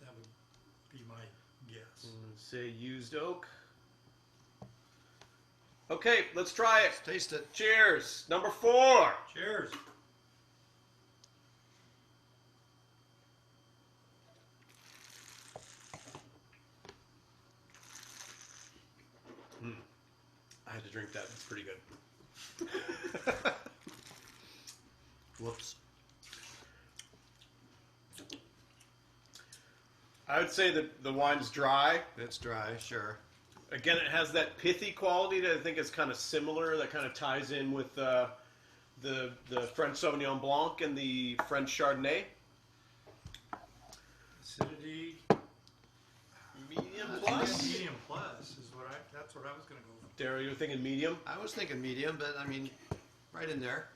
That would be my guess. Say used oak. Okay, let's try it. Let's taste it. Cheers. Number 4. Cheers. I had to drink that. It's pretty good. Whoops. I would say that the wine's dry. It's dry, sure. Again, it has that pithy quality that I think is kind of similar. That kind of ties in with the French Sauvignon Blanc and the French Chardonnay. Acidity. Medium I plus. think medium plus is that's what I was going to go for. Daryl, you're thinking medium? I was thinking medium, but I mean, right in there.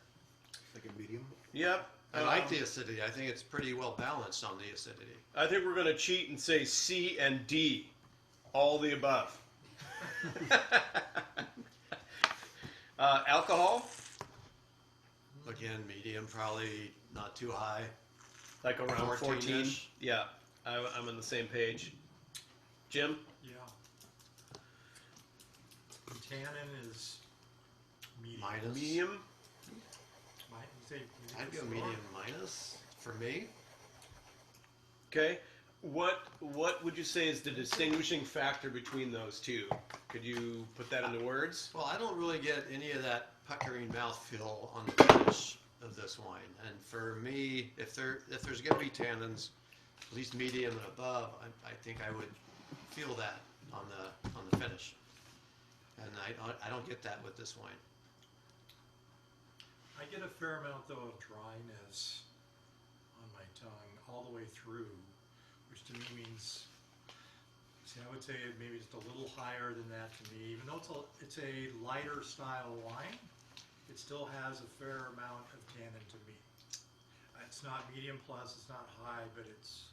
Thinking medium. Yep. I like the acidity. I think it's pretty well balanced on the acidity. I think we're going to cheat and say C and D. All the above. Alcohol? Again, medium, probably not too high. Like around 14. 14-ish. Yeah, I'm on the same page. Jim? Yeah. Tannin is medium. Minus. Medium? You say I'd go medium minus for me. Okay. What would you say is the distinguishing factor between those two? Could you put that into words? Well, I don't really get any of that puckering mouthfeel on the finish of this wine. And for me, if there's going to be tannins, at least medium and above, I think I would feel that on the finish. And I don't get that with this wine. I get a fair amount though of dryness on my tongue all the way through, which to me means, see, I would say maybe just a little higher than that to me. Even though it's a lighter style wine, it still has a fair amount of tannin to me. It's not medium plus, it's not high, but it's.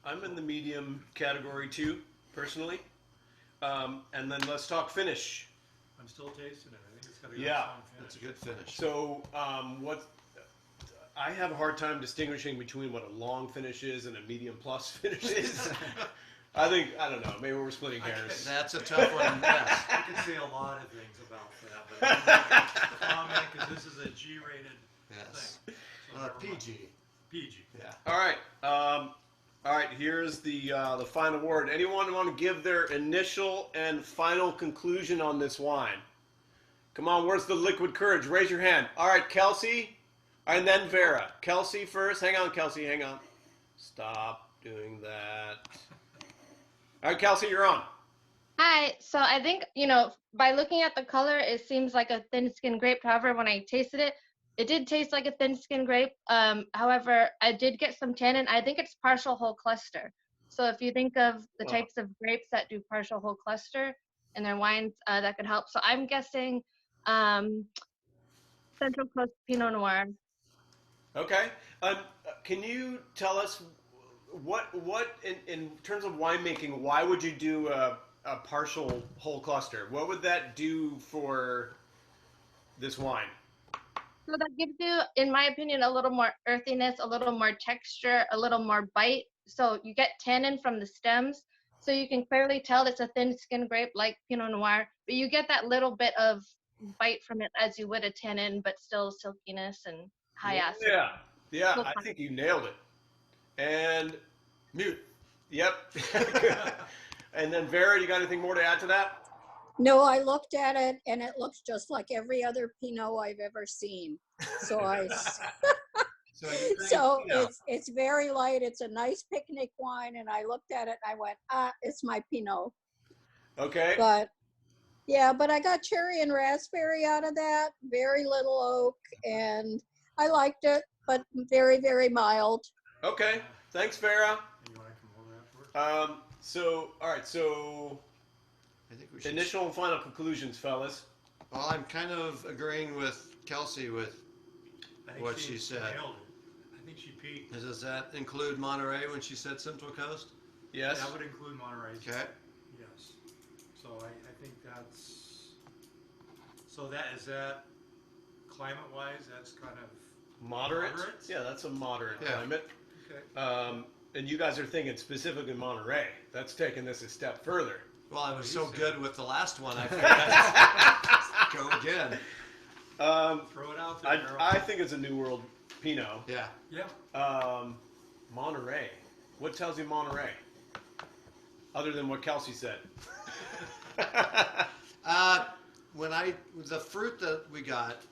I'm in the medium category too, personally. And then let's talk finish. I'm still tasting it. I think it's got a good Yeah, strong finish. That's a good finish. So I have a hard time distinguishing between what a long finish is and a medium plus finish is. I don't know, maybe we're splitting hairs. That's a tough one. Yes. I could say a lot of things about that, but I'm not gonna comment because this is a G-rated Yes. thing. So never mind. PG. PG. Yeah. All right, here's the final word. Anyone want to give their initial and final conclusion on this wine? Come on, where's the liquid courage? Raise your hand. All right, Kelsey, and then Vera. Kelsey first. Hang on, Kelsey, hang on. Stop doing that. All right, Kelsey, you're on. Hi. So I think, by looking at the color, it seems like a thin-skinned grape. However, when I tasted it, it did taste like a thin-skinned grape. However, I did get some tannin. I think it's partial whole cluster. So if you think of the types of grapes that do partial whole cluster in their wines, that could help. So I'm guessing Central Coast Pinot Noir. Okay. Can you tell us what in terms of winemaking, why would you do a partial whole cluster? What would that do for this wine? So that gives you, in my opinion, a little more earthiness, a little more texture, a little more bite. So you get tannin from the stems. So you can clearly tell it's a thin-skinned grape like Pinot Noir, but you get that little bit of bite from it as you would a tannin, but still silkiness and high acid. Yeah, I think you nailed it. And mute. Yep. And then Vera, you got anything more to add to that? No, I looked at it and it looks just like every other Pinot I've ever seen. So it's very light. It's a nice picnic wine, and I looked at it and I went, it's my Pinot. Okay. But I got cherry and raspberry out of that. Very little oak, and I liked it, but very, very mild. Okay. Thanks, Vera. You want to come over afterwards? All right. So I think we should. Initial and final conclusions, fellas. Well, I'm kind of agreeing with Kelsey with what she said. Nailed it. I think she peaked. Does that include Monterey when she said Central Coast? Yes. That would include Monterey. Okay. Yes. So I think that's. So is that climate-wise? That's kind of moderate. Yeah, that's a moderate climate. Okay. And you guys are thinking specifically Monterey. That's taking this a step further. Well, I was so good with the last one, I figured I'd go again. Throw it out there. I think it's a New World Pinot. Yeah. Yeah. Monterey. What tells you Monterey? Other than what Kelsey said. The fruit that we got,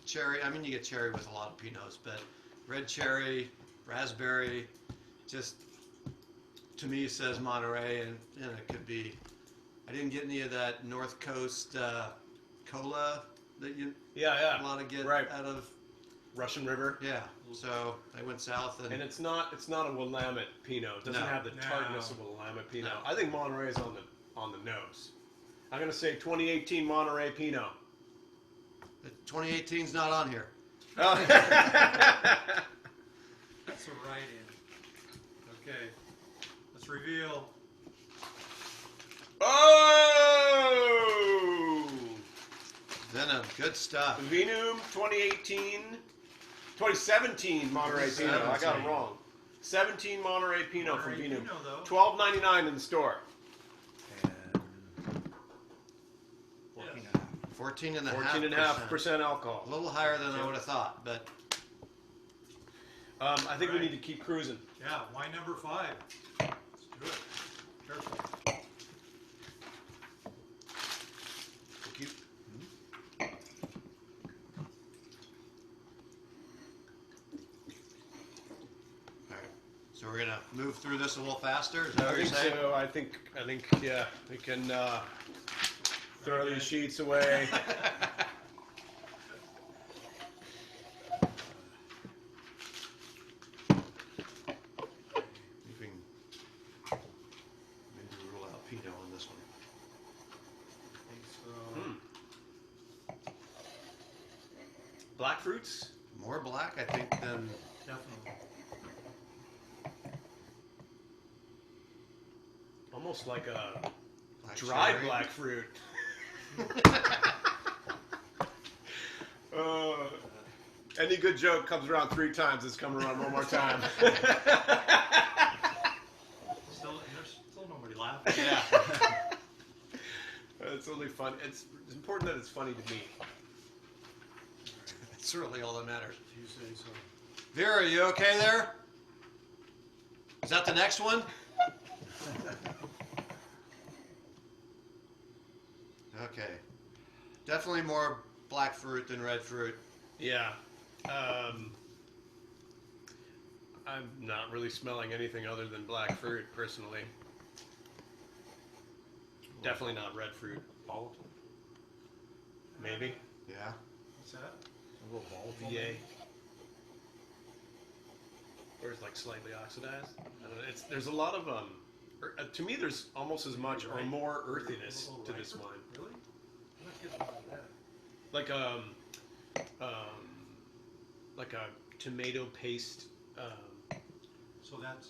cherry. I mean, you get cherry with a lot of Pinots, but red cherry, raspberry, just to me says Monterey, and it could be. I didn't get any of that North Coast cola that you a lot of get out of Russian River. Yeah, so I went south, and it's not a Willamette Pinot. It doesn't have the tartness of a Willamette Pinot. No. I think Monterey is on the nose. I'm gonna say 2018 Monterey Pinot. 2018's not on here. Oh. That's a write-in. Okay. Let's reveal. Oh! Venom, good stuff. Vinum 2017 Monterey Pinot. I got it wrong. 17 Monterey Pinot from Monterey Vinum. Pinot, though. $12.99 in the store. 14.5% alcohol. A little higher than I would have thought, but I think we need to keep cruising. Yeah, wine number 5. Let's do it. Careful. thank you. All right, so we're gonna move through this a little faster. Is that I what you're think saying? so. I think, yeah, we can throw these sheets away. Maybe rule out Pinot on this one. I think so. Black fruits? More black, I think, than Definitely. Almost like a black dry cherry. black fruit. Any good joke comes around 3 times. It's coming around one more time. There's still nobody laughing. Yeah. It's only fun. It's important that it's funny to me. That's really all that matters. If you say so. Vera, are you okay there? Is that the next one? Okay. Definitely more black fruit than red fruit. Yeah. I'm not really smelling anything other than black fruit, personally. Definitely not red fruit. Volatile. Maybe. Yeah. What's that? A little volatile. VA. Or it's like slightly oxidized. I don't know. There's a lot of to me there's almost as much or more earthiness to this wine. Really? I'm not getting all that. Like a tomato paste, So that's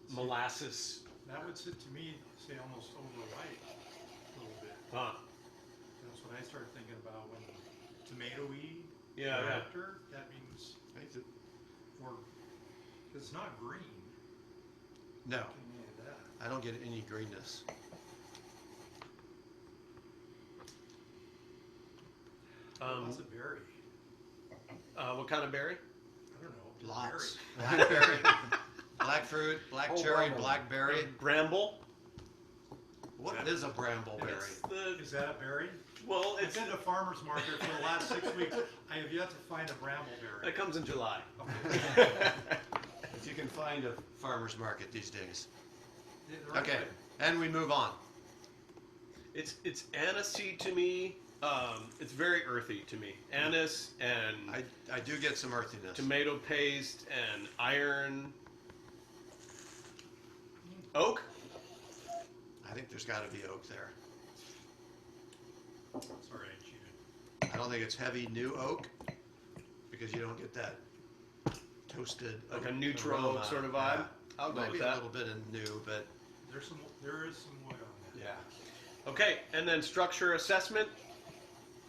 molasses. that would sit to me say almost overripe a little bit. Huh. That's what I started thinking about when tomato-y Yeah. character. That means or it's not green. No, Give me that. I don't get any greenness. Lots of berry. What kind of berry? I don't know. just Lots. berry. Blackberry, black fruit, black cherry, blackberry. Bramble. What is a brambleberry? Is that a berry? Well, It's in the farmer's market for the last 6 weeks. I have yet to find a brambleberry. It comes in July. If you can find a farmer's market these days. Yeah, they're Okay, okay. and we move on. It's anisey to me. It's very earthy to me. Anise and I do get some earthiness. tomato paste and iron. Oak? I think there's got to be oak there. Sorry, I cheated. I don't think it's heavy new oak because you don't get that toasted Like a neutral aroma. sort of vibe? Yeah. I'll go Maybe with a that. little bit of new, but There is some wood on that. yeah. Okay, and then structure assessment.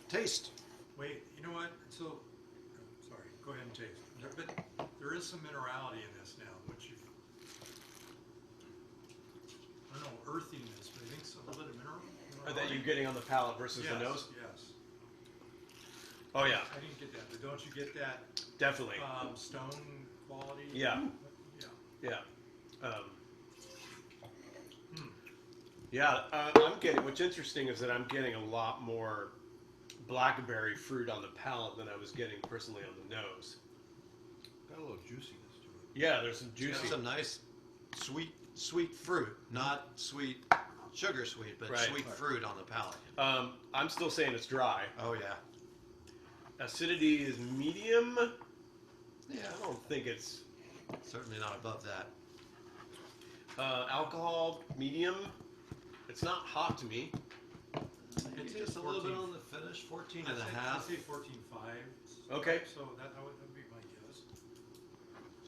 Taste. Wait, you know what? So, sorry, go ahead and taste. But there is some minerality in this now, which you, I don't know, earthiness, but I think it's a little bit of That you're getting on the palate versus yes, the nose? Yes. Oh, yeah. I didn't get that, but don't you get that Definitely. stone quality? Yeah. Yeah. Yeah. I'm getting, what's interesting is that I'm getting a lot more blackberry fruit on the palate than I was getting personally on the nose. Got a little juiciness to it. Yeah, there's some It's juicy. got some nice sweet fruit, not sweet sugar sweet, but Right. sweet fruit on the palate. I'm still saying it's dry. Oh yeah. Acidity is medium. Yeah. I don't think it's Certainly not above that. alcohol medium. It's not hot to me. Maybe just a little bit on the finish, 14 and a I'd half. say 14.5. Okay. So that would be my guess.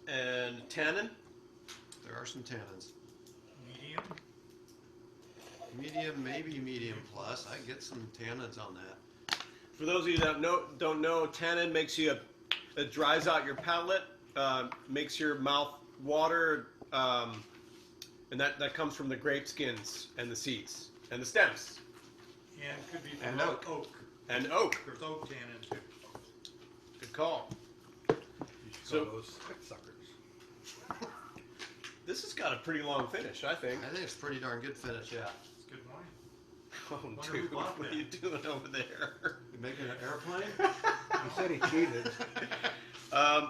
And tannin. There are some tannins. Medium. Medium, maybe medium plus. I get some tannins on that. For those of you that don't know, tannin makes you it dries out your palate, makes your mouth water, and that comes from the grape skins and the seeds and the stems. And could be And from oak. oak. And oak. There's oak tannin too. Good call. So those suckers. This has got a pretty long finish, I think. I think it's a pretty darn good finish, yeah. It's good wine. Oh, Wonder dude, who bought what are that. you doing over there? You making an airplane? He said he cheated. I'm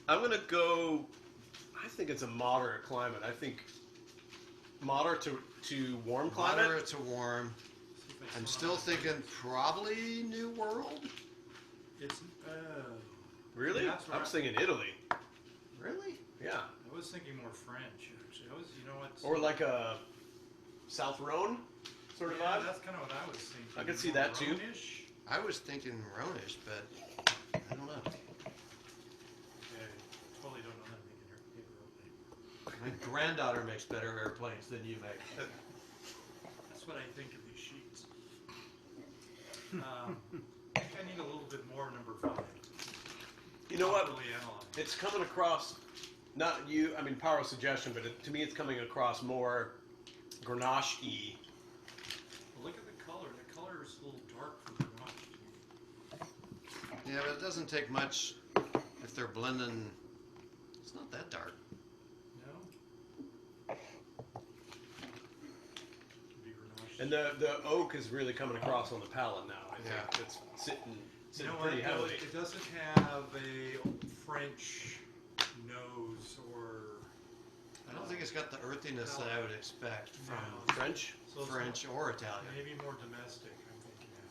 gonna go. I think it's a moderate climate. I think moderate to warm climate. Moderate to warm. I'm still thinking probably New World. It's Really? That's I was right. thinking Italy. Really? Yeah. I was thinking more French actually. You know what? Or like a South Rhone sort of yeah, vibe. that's kind of what I was thinking. I could see More that too. Rhone-ish. I was thinking Rhonish, but I don't know. Okay, totally don't know how to make an airplane. My granddaughter makes better airplanes than you make. That's what I think of these sheets. I think I need a little bit more number 5. You know what? Properly analyzed. It's coming across, not you, I mean, power of suggestion, but to me it's coming across more Grenache-y. Well, look at the color. The color is a little dark for Grenache. Yeah, but it doesn't take much if they're blending. It's not that dark. No? Could be Grenache. And the oak is really coming across on the palate now. I think Yeah. it's sitting You know what, pretty though? heavily. It doesn't have a French nose or I don't think it's got the earthiness that I would expect from No. French. So it's French or Italian. maybe more domestic, I'm thinking of.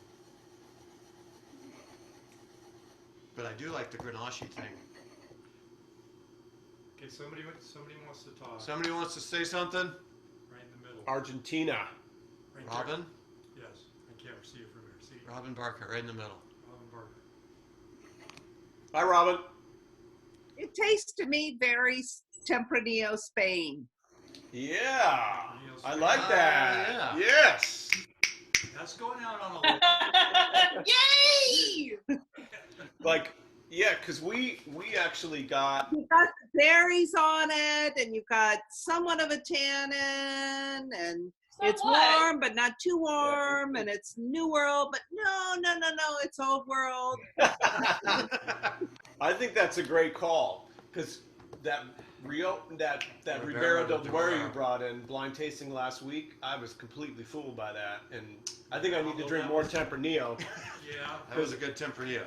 But I do like the Grenache thing. Okay, somebody wants to talk. Somebody wants to say something? Right in the middle. Argentina. Right there. Robin? Yes, I can't see it from here. See? Robin Barker, right in the middle. Robin Barker. Hi, Robin. It tastes to me very Tempranillo, Spain. Yeah, Neil's I right. like that. yeah. Yes. That's going out on a Yay! Like, yeah, because we actually got. You got the berries on it, and you got somewhat of a tannin, and it's Somewhat. warm, but not too warm, and it's New World, but no, it's Old World. I think that's a great call because that Ribera del Duero you brought in blind tasting last week, I was completely fooled by that, and I think I need to drink more Tempranillo. Yeah. That was a good Tempranillo.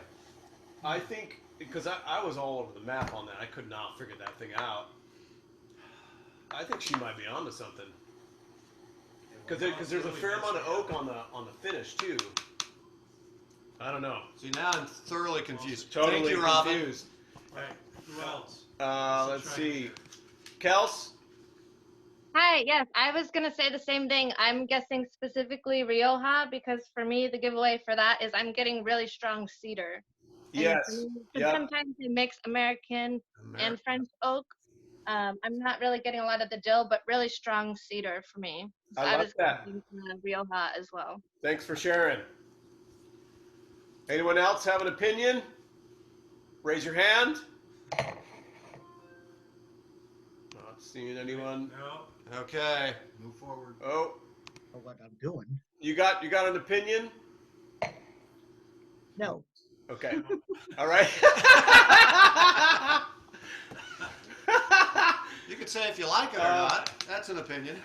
I think because I was all over the map on that, I could not figure that thing out. I think she might be onto something because there's a fair amount of oak on the finish too. I don't know. See, now I'm thoroughly confused. Totally Thank you, Robin. confused. Right. Who else? Let's see. Kels? Hi, yes, I was gonna say the same thing. I'm guessing specifically Rioja because for me the giveaway for that is I'm getting really strong cedar. And Yes. for me, 'cause Yep. sometimes they mix American and French oak. I'm not really getting a lot of the dill, but really strong cedar for me. So I like was that. guessing, Rioja as well. Thanks for sharing. Anyone else have an opinion? Raise your hand. Not seeing anyone. No. Okay, move forward. Oh, For what I'm doing. you got an opinion? No. Okay. All right. You could say if you like it or not. That's an opinion.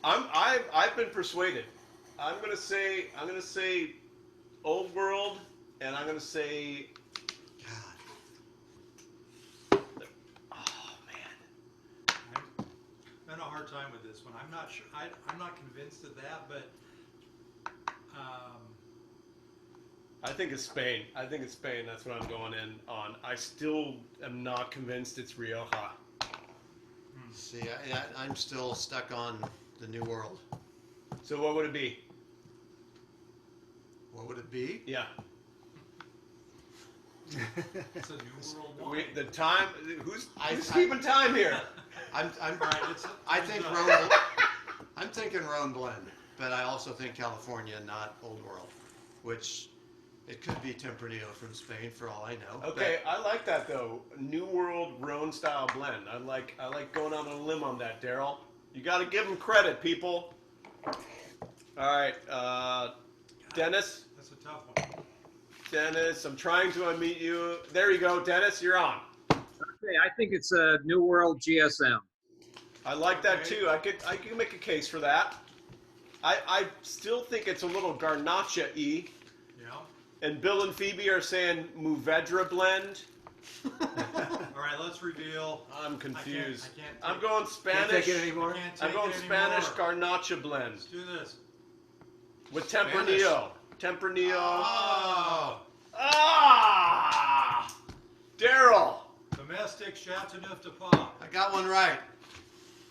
I've been persuaded. I'm gonna say Old World, and I'm gonna say. Oh man. I'm having a hard time with this one. I'm not sure. I'm not convinced of that, but I think it's Spain. That's what I'm going in on. I still am not convinced it's Rioja. See, I'm still stuck on the New World. So what would it be? What would it be? Yeah. it's a New World wine. The time. Who's keeping time here? I'm thinking Rhone blend, but I also think California, not Old World, which It could be Tempranillo from Spain, for all I know. Okay, I like that though. New World Rhone style blend. I like going out on a limb on that, Daryl. You got to give him credit, people. All right, Dennis. That's a tough one. Dennis, I'm trying to unmute you. There you go, Dennis. You're on. Okay, I think it's a New World GSM. I like that too. I could make a case for that. I still think it's a little Garnacha-y. Yeah. And Bill and Phoebe are saying Mourvedre blend. All right, let's reveal. I'm confused. I can't I'm going Spanish. Can't take it anymore? I'm going Spanish Garnacha blend. Let's do this. With Tempranillo. Tempranillo. Oh. Ah! Daryl. Domestic Chateauneuf de Pape. I got one right.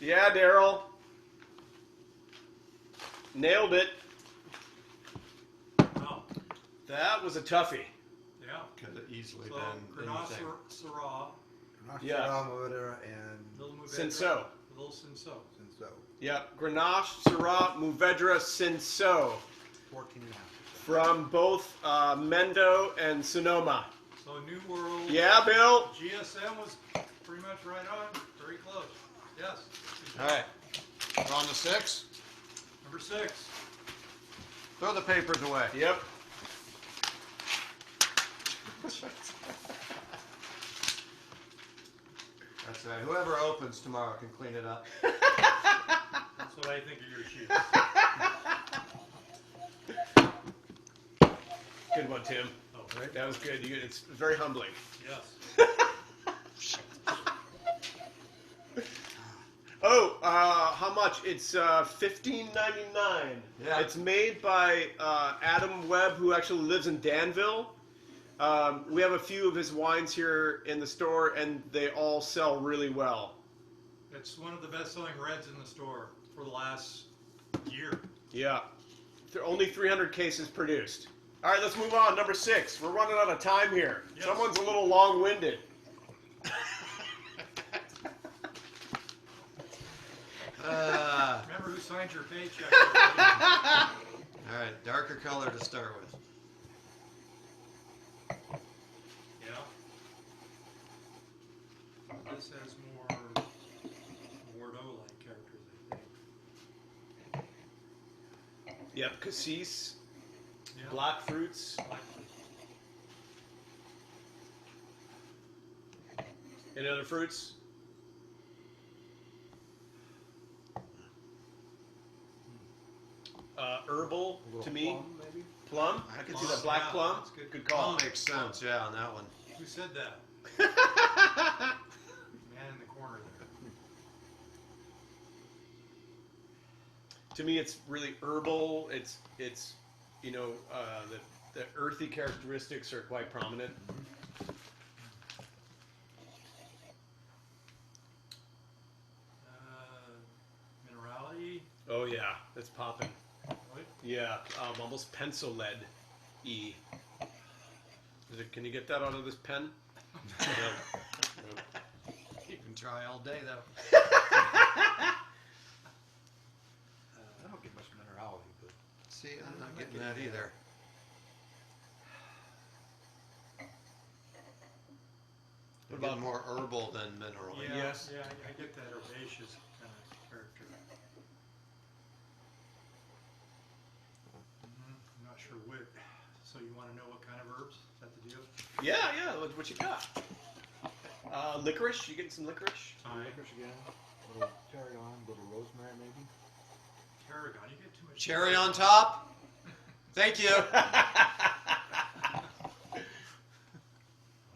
Yeah, Daryl. Nailed it. Oh. That was a toughie. Yeah. Could have easily So, been Grenache anything. Syrah. Yeah. Mourvedre, and Little Mourvedre. Cinsault. Little Cinsault. Cinsault. Yep. Grenache, Syrah, Mourvedre, Cinsault. 14 and a half. From both Mendo and Sonoma. So New World. Yeah, Bill. GSM was pretty much right on. Very close. Yes. All right. We're on to 6. Number 6. Throw the papers away. Yep. That's right. Whoever opens tomorrow can clean it up. That's what I think of your shoes. Good one, Tim. Oh, right. That was good. It's very humbling. Yes. Oh, how much? It's $15.99. Yeah. It's made by Adam Webb, who actually lives in Danville. We have a few of his wines here in the store, and they all sell really well. It's one of the best-selling reds in the store for the last year. Yeah. There are only 300 cases produced. All right, let's move on. Number 6. We're running out of time here. Yes. Someone's a little long-winded. Remember who signed your paycheck. All right, darker color to start with. Yeah. This has more Bordeaux-like characters, I think. Yep, cassis, Yeah. black fruits. Black. Any other fruits? Herbal, to me. Plum, maybe? Plum? I could see that. Black Yeah, plum. that's good. Good call. Makes sense, yeah, on that one. Who said that? Man in the corner there. To me, it's really herbal. It's you know, the earthy characteristics are quite prominent. Minerality. Oh yeah, that's popping. What? Yeah, almost pencil lead-y. Can you get that out of this pen? No. You can try all day, though. I don't get much minerality, but See, I'm not getting that either. What about more herbal than mineral? Yeah, Yes. yeah, I get that herbaceous kind of character. I'm not sure what. So you want to know what kind of herbs? Is that the deal? Yeah, yeah. What you got? Licorice. You getting some licorice? Thyme. licorice again, a little tarragon, a little rosemary maybe. Tarragon. You get too much. Cherry on top? Thank you. I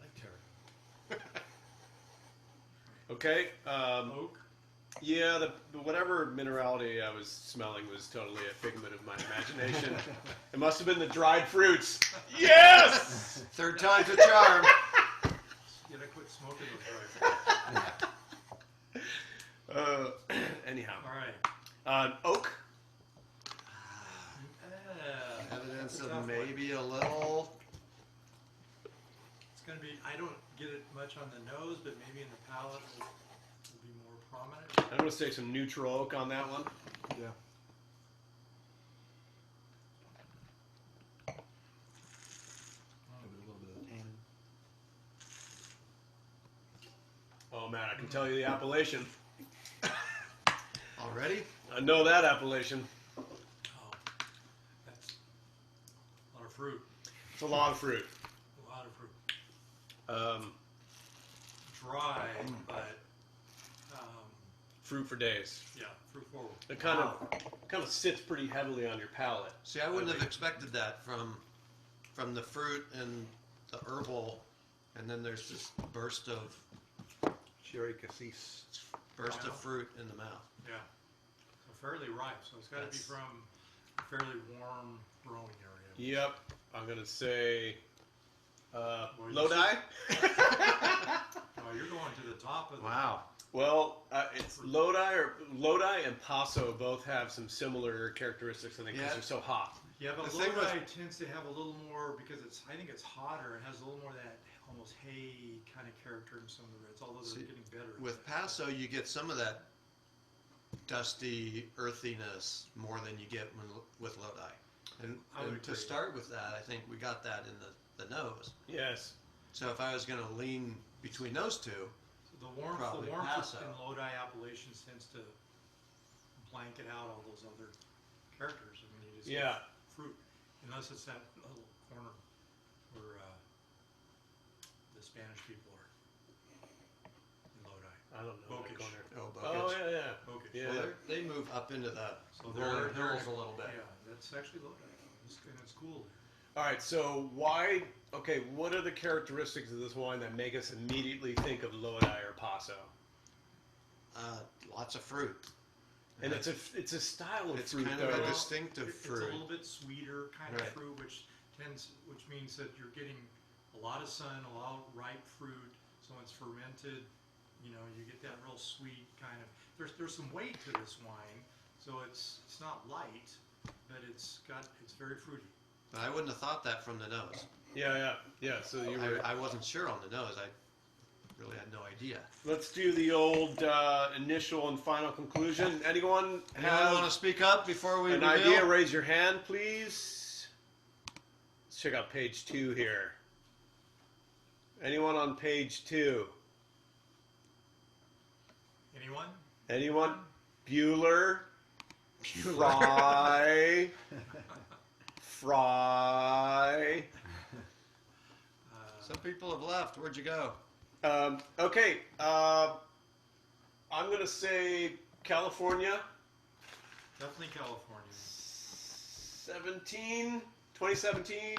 like tarragon. Okay. Oak. Yeah, the whatever minerality I was smelling was totally a figment of my imagination. It must have been the dried fruits. Yes! Third time's a charm. You gotta quit smoking those dry fruits. Anyhow. All right. Oak. Evidence that's a of tough one. maybe a little. It's gonna be. I don't get it much on the nose, but maybe in the palate will be more prominent. I'm going to say some neutral oak on that one. Yeah. can tell you the appellation. Already? I know that appellation. Oh, that's a lot of fruit. It's a lot of fruit. A lot of fruit. Dry, but fruit for days. yeah, fruit forward. It kind of sits pretty heavily on your palate. See, I wouldn't have expected that from the fruit and the herbal, and then there's this burst of Cherry cassis. of fruit in the mouth. Yeah, so fairly ripe. So it's got to be from a fairly warm growing area. Yep, I'm gonna say Well, you Lodi. Oh, you're going to the top of the. Wow. Well, it's Lodi and Paso both have some similar characteristics. I think because Yeah. they're so hot. Yeah, but The thing Lodi tends to have a little more because I think it's hotter and has a little more of that almost hay kind of character in some of the reds. Although they're getting better. With Paso, you get some of that dusty earthiness more than you get with Lodi. And I would to agree. start with that, I think we got that in the nose. Yes. So if I was going to lean between those two, The warmth Probably Paso. in Lodi appellations tends to blanket out all those other characters. I mean, you just Yeah. get fruit, unless it's that little corner where the Spanish people are in Lodi. I don't know. that Bocage. corner. oh, Oh Bocage. yeah, yeah. Bocage. Yeah. Well, they move up into the So rolling hills a little bit. Yeah, that's actually Lodi, and it's cool there. All right. So what are the characteristics of this wine that make us immediately think of Lodi or Paso? Lots of fruit. And it's a style of It's fruit kind of though. a distinctive It's a fruit. little bit sweeter kind of Right. fruit, which means that you're getting a lot of sun, a lot of ripe fruit. So when it's fermented, you get that real sweet kind of. There's some weight to this wine, so it's not light, but it's very fruity. But I wouldn't have thought that from the nose. Yeah. So you were. I wasn't sure on the nose. I really had no idea. Let's do the old initial and final conclusion. Anyone Anyone want to speak up before we an reveal? idea? Raise your hand, please. Let's check out page 2 here. Anyone on page 2? Anyone? Bueller. Fry. Some people have left. Where'd you go? Okay. I'm gonna say California. Definitely California. 2017.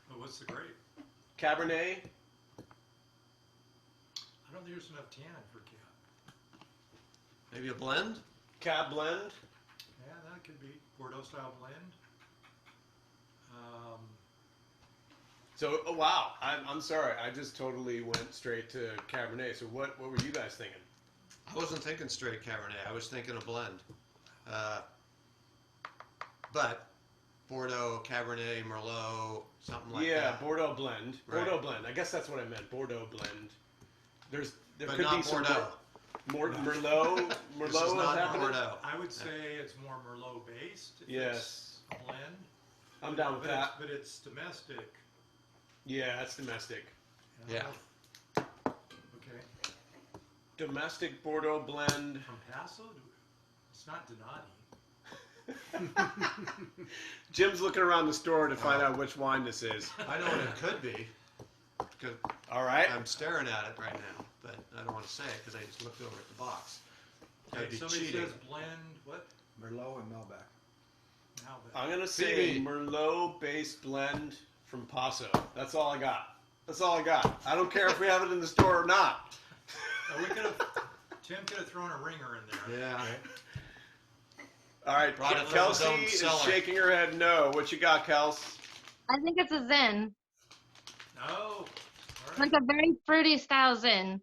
But what's the grape? Cabernet. I don't think there's enough tannin for Cab. Maybe a blend? Cab blend. Yeah, that could be Bordeaux style blend. So, wow, I'm sorry. I just totally went straight to Cabernet. So what were you guys thinking? I wasn't thinking straight Cabernet. I was thinking a blend. But Bordeaux, Cabernet, Merlot, something like that. Yeah, Bordeaux blend. Right. Bordeaux blend. I guess that's what I meant. Bordeaux blend. There But could not be some Bordeaux. Merlot. Merlot This is not happening? Bordeaux. I would say it's more Merlot based. If Yes. it's a blend. I'm down with that. But it's domestic. Yeah, that's domestic. Yeah. Okay. Domestic Bordeaux blend. From Paso? It's not Donati. Jim's looking around the store to find out which wine this is. I know what it could be. 'Cause All right. I'm staring at it right now, but I don't want to say it because I just looked over at the box. That'd Okay, be somebody cheating. says blend, what? Merlot and Malbec. Malbec. I'm going to say Phoebe. Merlot-based blend from Paso. That's all I got. That's all I got. I don't care if we have it in the store or not. Tim could have thrown a ringer in there. Yeah. All right, Brought it from Kelsey his own is cellar. shaking her head no. What you got, Kels? I think it's a Zen, Oh, all like right. a very fruity style Zen.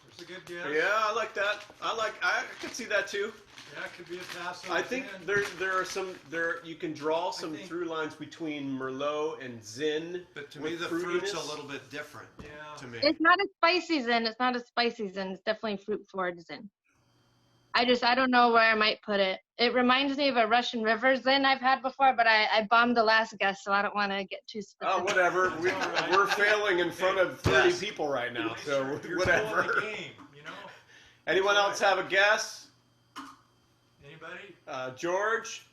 That's a good guess. Yeah, I like that. I could see that too. Yeah, it could be a Paso. I think Zin. there are some you can draw some think- through lines between Merlot and Zin. But to with me, the fruit's a fruitiness. little bit different. Yeah. To me. It's not a spicy Zen. It's not a spicy Zen. It's definitely fruit forward Zen. I don't know where I might put it. It reminds me of a Russian River Zen I've had before, but I bombed the last guess, so I don't want to get too specific. Oh, whatever. That's all right. We're failing in front of 30 Yes. people right now, Make so sure you're whatever. still in the game, you know? Anyone else have a guess? Anybody? George?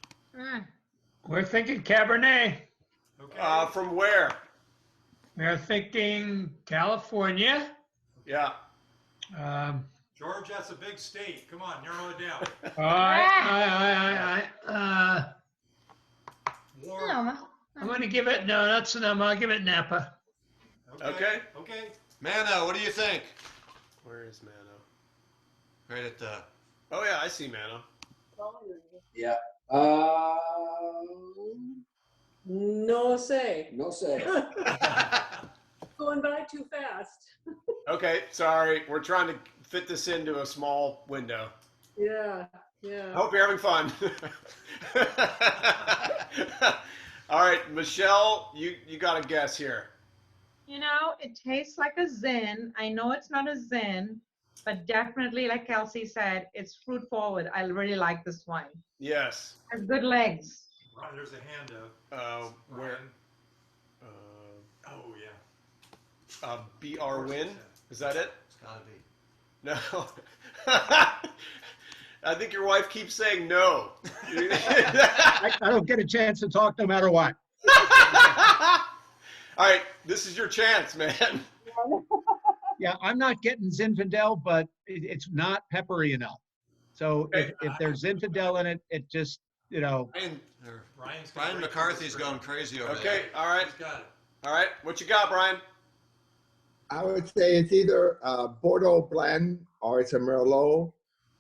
We're thinking Cabernet. Okay. From where? We're thinking California. Yeah. George, that's a big state. Come on, narrow it down. All right. Warm. I'm going to give it, no, not Sonoma. I'll give it Napa. Okay. Okay. Mano, what do you think? Where is Mano? Right at the. Oh yeah, I see Mano. Yeah. No say. No say. Going by too fast. Okay, sorry. We're trying to fit this into a small window. Yeah. I hope you're having fun. All right, Michelle, you got a guess here. You know, it tastes like a Zin. I know it's not a Zin, but definitely, like Kelsey said, it's fruit forward. I really like this wine. Yes. Has good legs. Right, there's a hand up. Where? Oh, yeah. BR Win? Is that it? It's gotta be. No. I think your wife keeps saying no. I don't get a chance to talk no matter what. All right, this is your chance, man. Yeah, I'm not getting Zinfandel, but it's not peppery enough. So if there's Zinfandel in it, it just, you know. Brian McCarthy's going crazy over there. Okay, all right. He's got it. All right, what you got, Brian? I would say it's either a Bordeaux blend or it's a Merlot.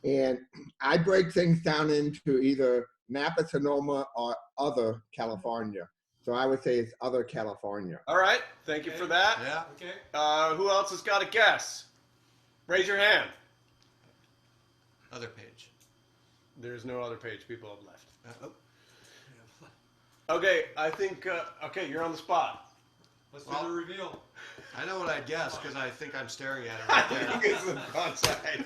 And I break things down into either Napa, Sonoma, or other California. So I would say it's other California. All right, thank you for that. Yeah. Okay. Who else has got a guess? Raise your hand. Other page. There's no other page. People have left. Okay, I think, okay, you're on the spot. Let's do the reveal. I know what I guess because I think I'm staring at it right there. It's the front side.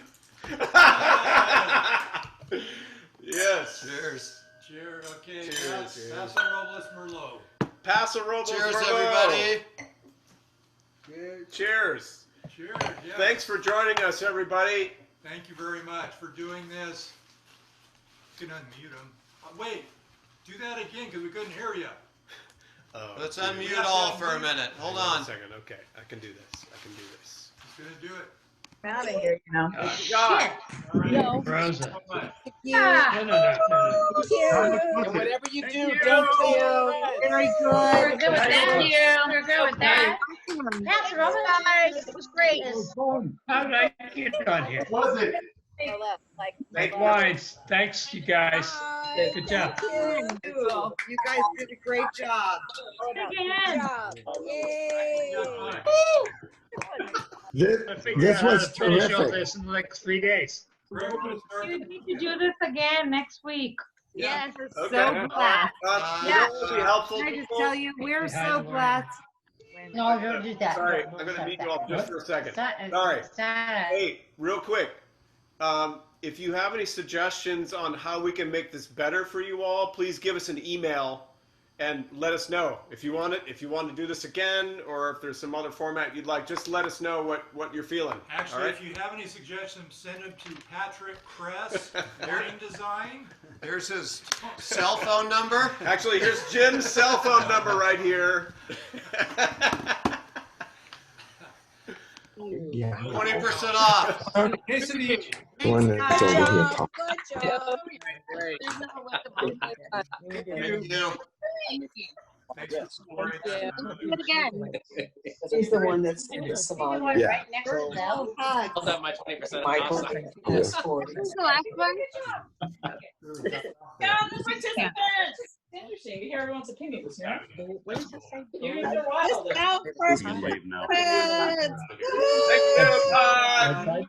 Yes. Cheers. Cheers. Okay. Cheers. Paso Robles Merlot. Paso Robles Cheers, Merlot. everybody. Cheers. Cheers. Yeah. Thanks for joining us, everybody. Thank you very much for doing this. You can unmute them. Wait, do that again because we couldn't hear you. Let's unmute all for a minute. Hold on. A second. Okay, I can do this. He's gonna do it. Out of here, you know. No. Rosa. Yeah. No. Thank you. And whatever you do, don't fail. Very good. We're good with that. We're good with that. That's Robert. This was great. How did I get on here? Was it? Thank wines. Thanks, you guys. Good job. Thank you. You guys did a great job. Good job. Yay. This was Finish all terrific. this in like 3 days. You need to do this again next week. Yes, it's Okay. so blessed. Yeah. Be helpful. Can I just tell you, we're so blessed. No, don't do that. Sorry, I'm going to meet you off just for a second. Sorry. Sorry. Hey, real quick. If you have any suggestions on how we can make this better for you all, please give us an email and let us know. If you want to do this again, or if there's some other format you'd like, just let us know what you're feeling. Actually, all right? if you have any suggestions, send them to Patrick Cress, Wine Design. Here's his cell phone number. Actually, here's Jim's cell phone number right here. Yeah. 20% off. Case of each. One that's over here talking. Good job. Thank you. Thanks for supporting. Do it again. She's the one that's in the salon. Yeah. Right next to them. Hold up my 20% Michael off. thinks Yeah. it's for This is the last one. Yeah, the participants. Interesting to hear everyone's opinions. Yeah. What does it say? You're wild. Now, first Leave now. friends. Thank you. Bye.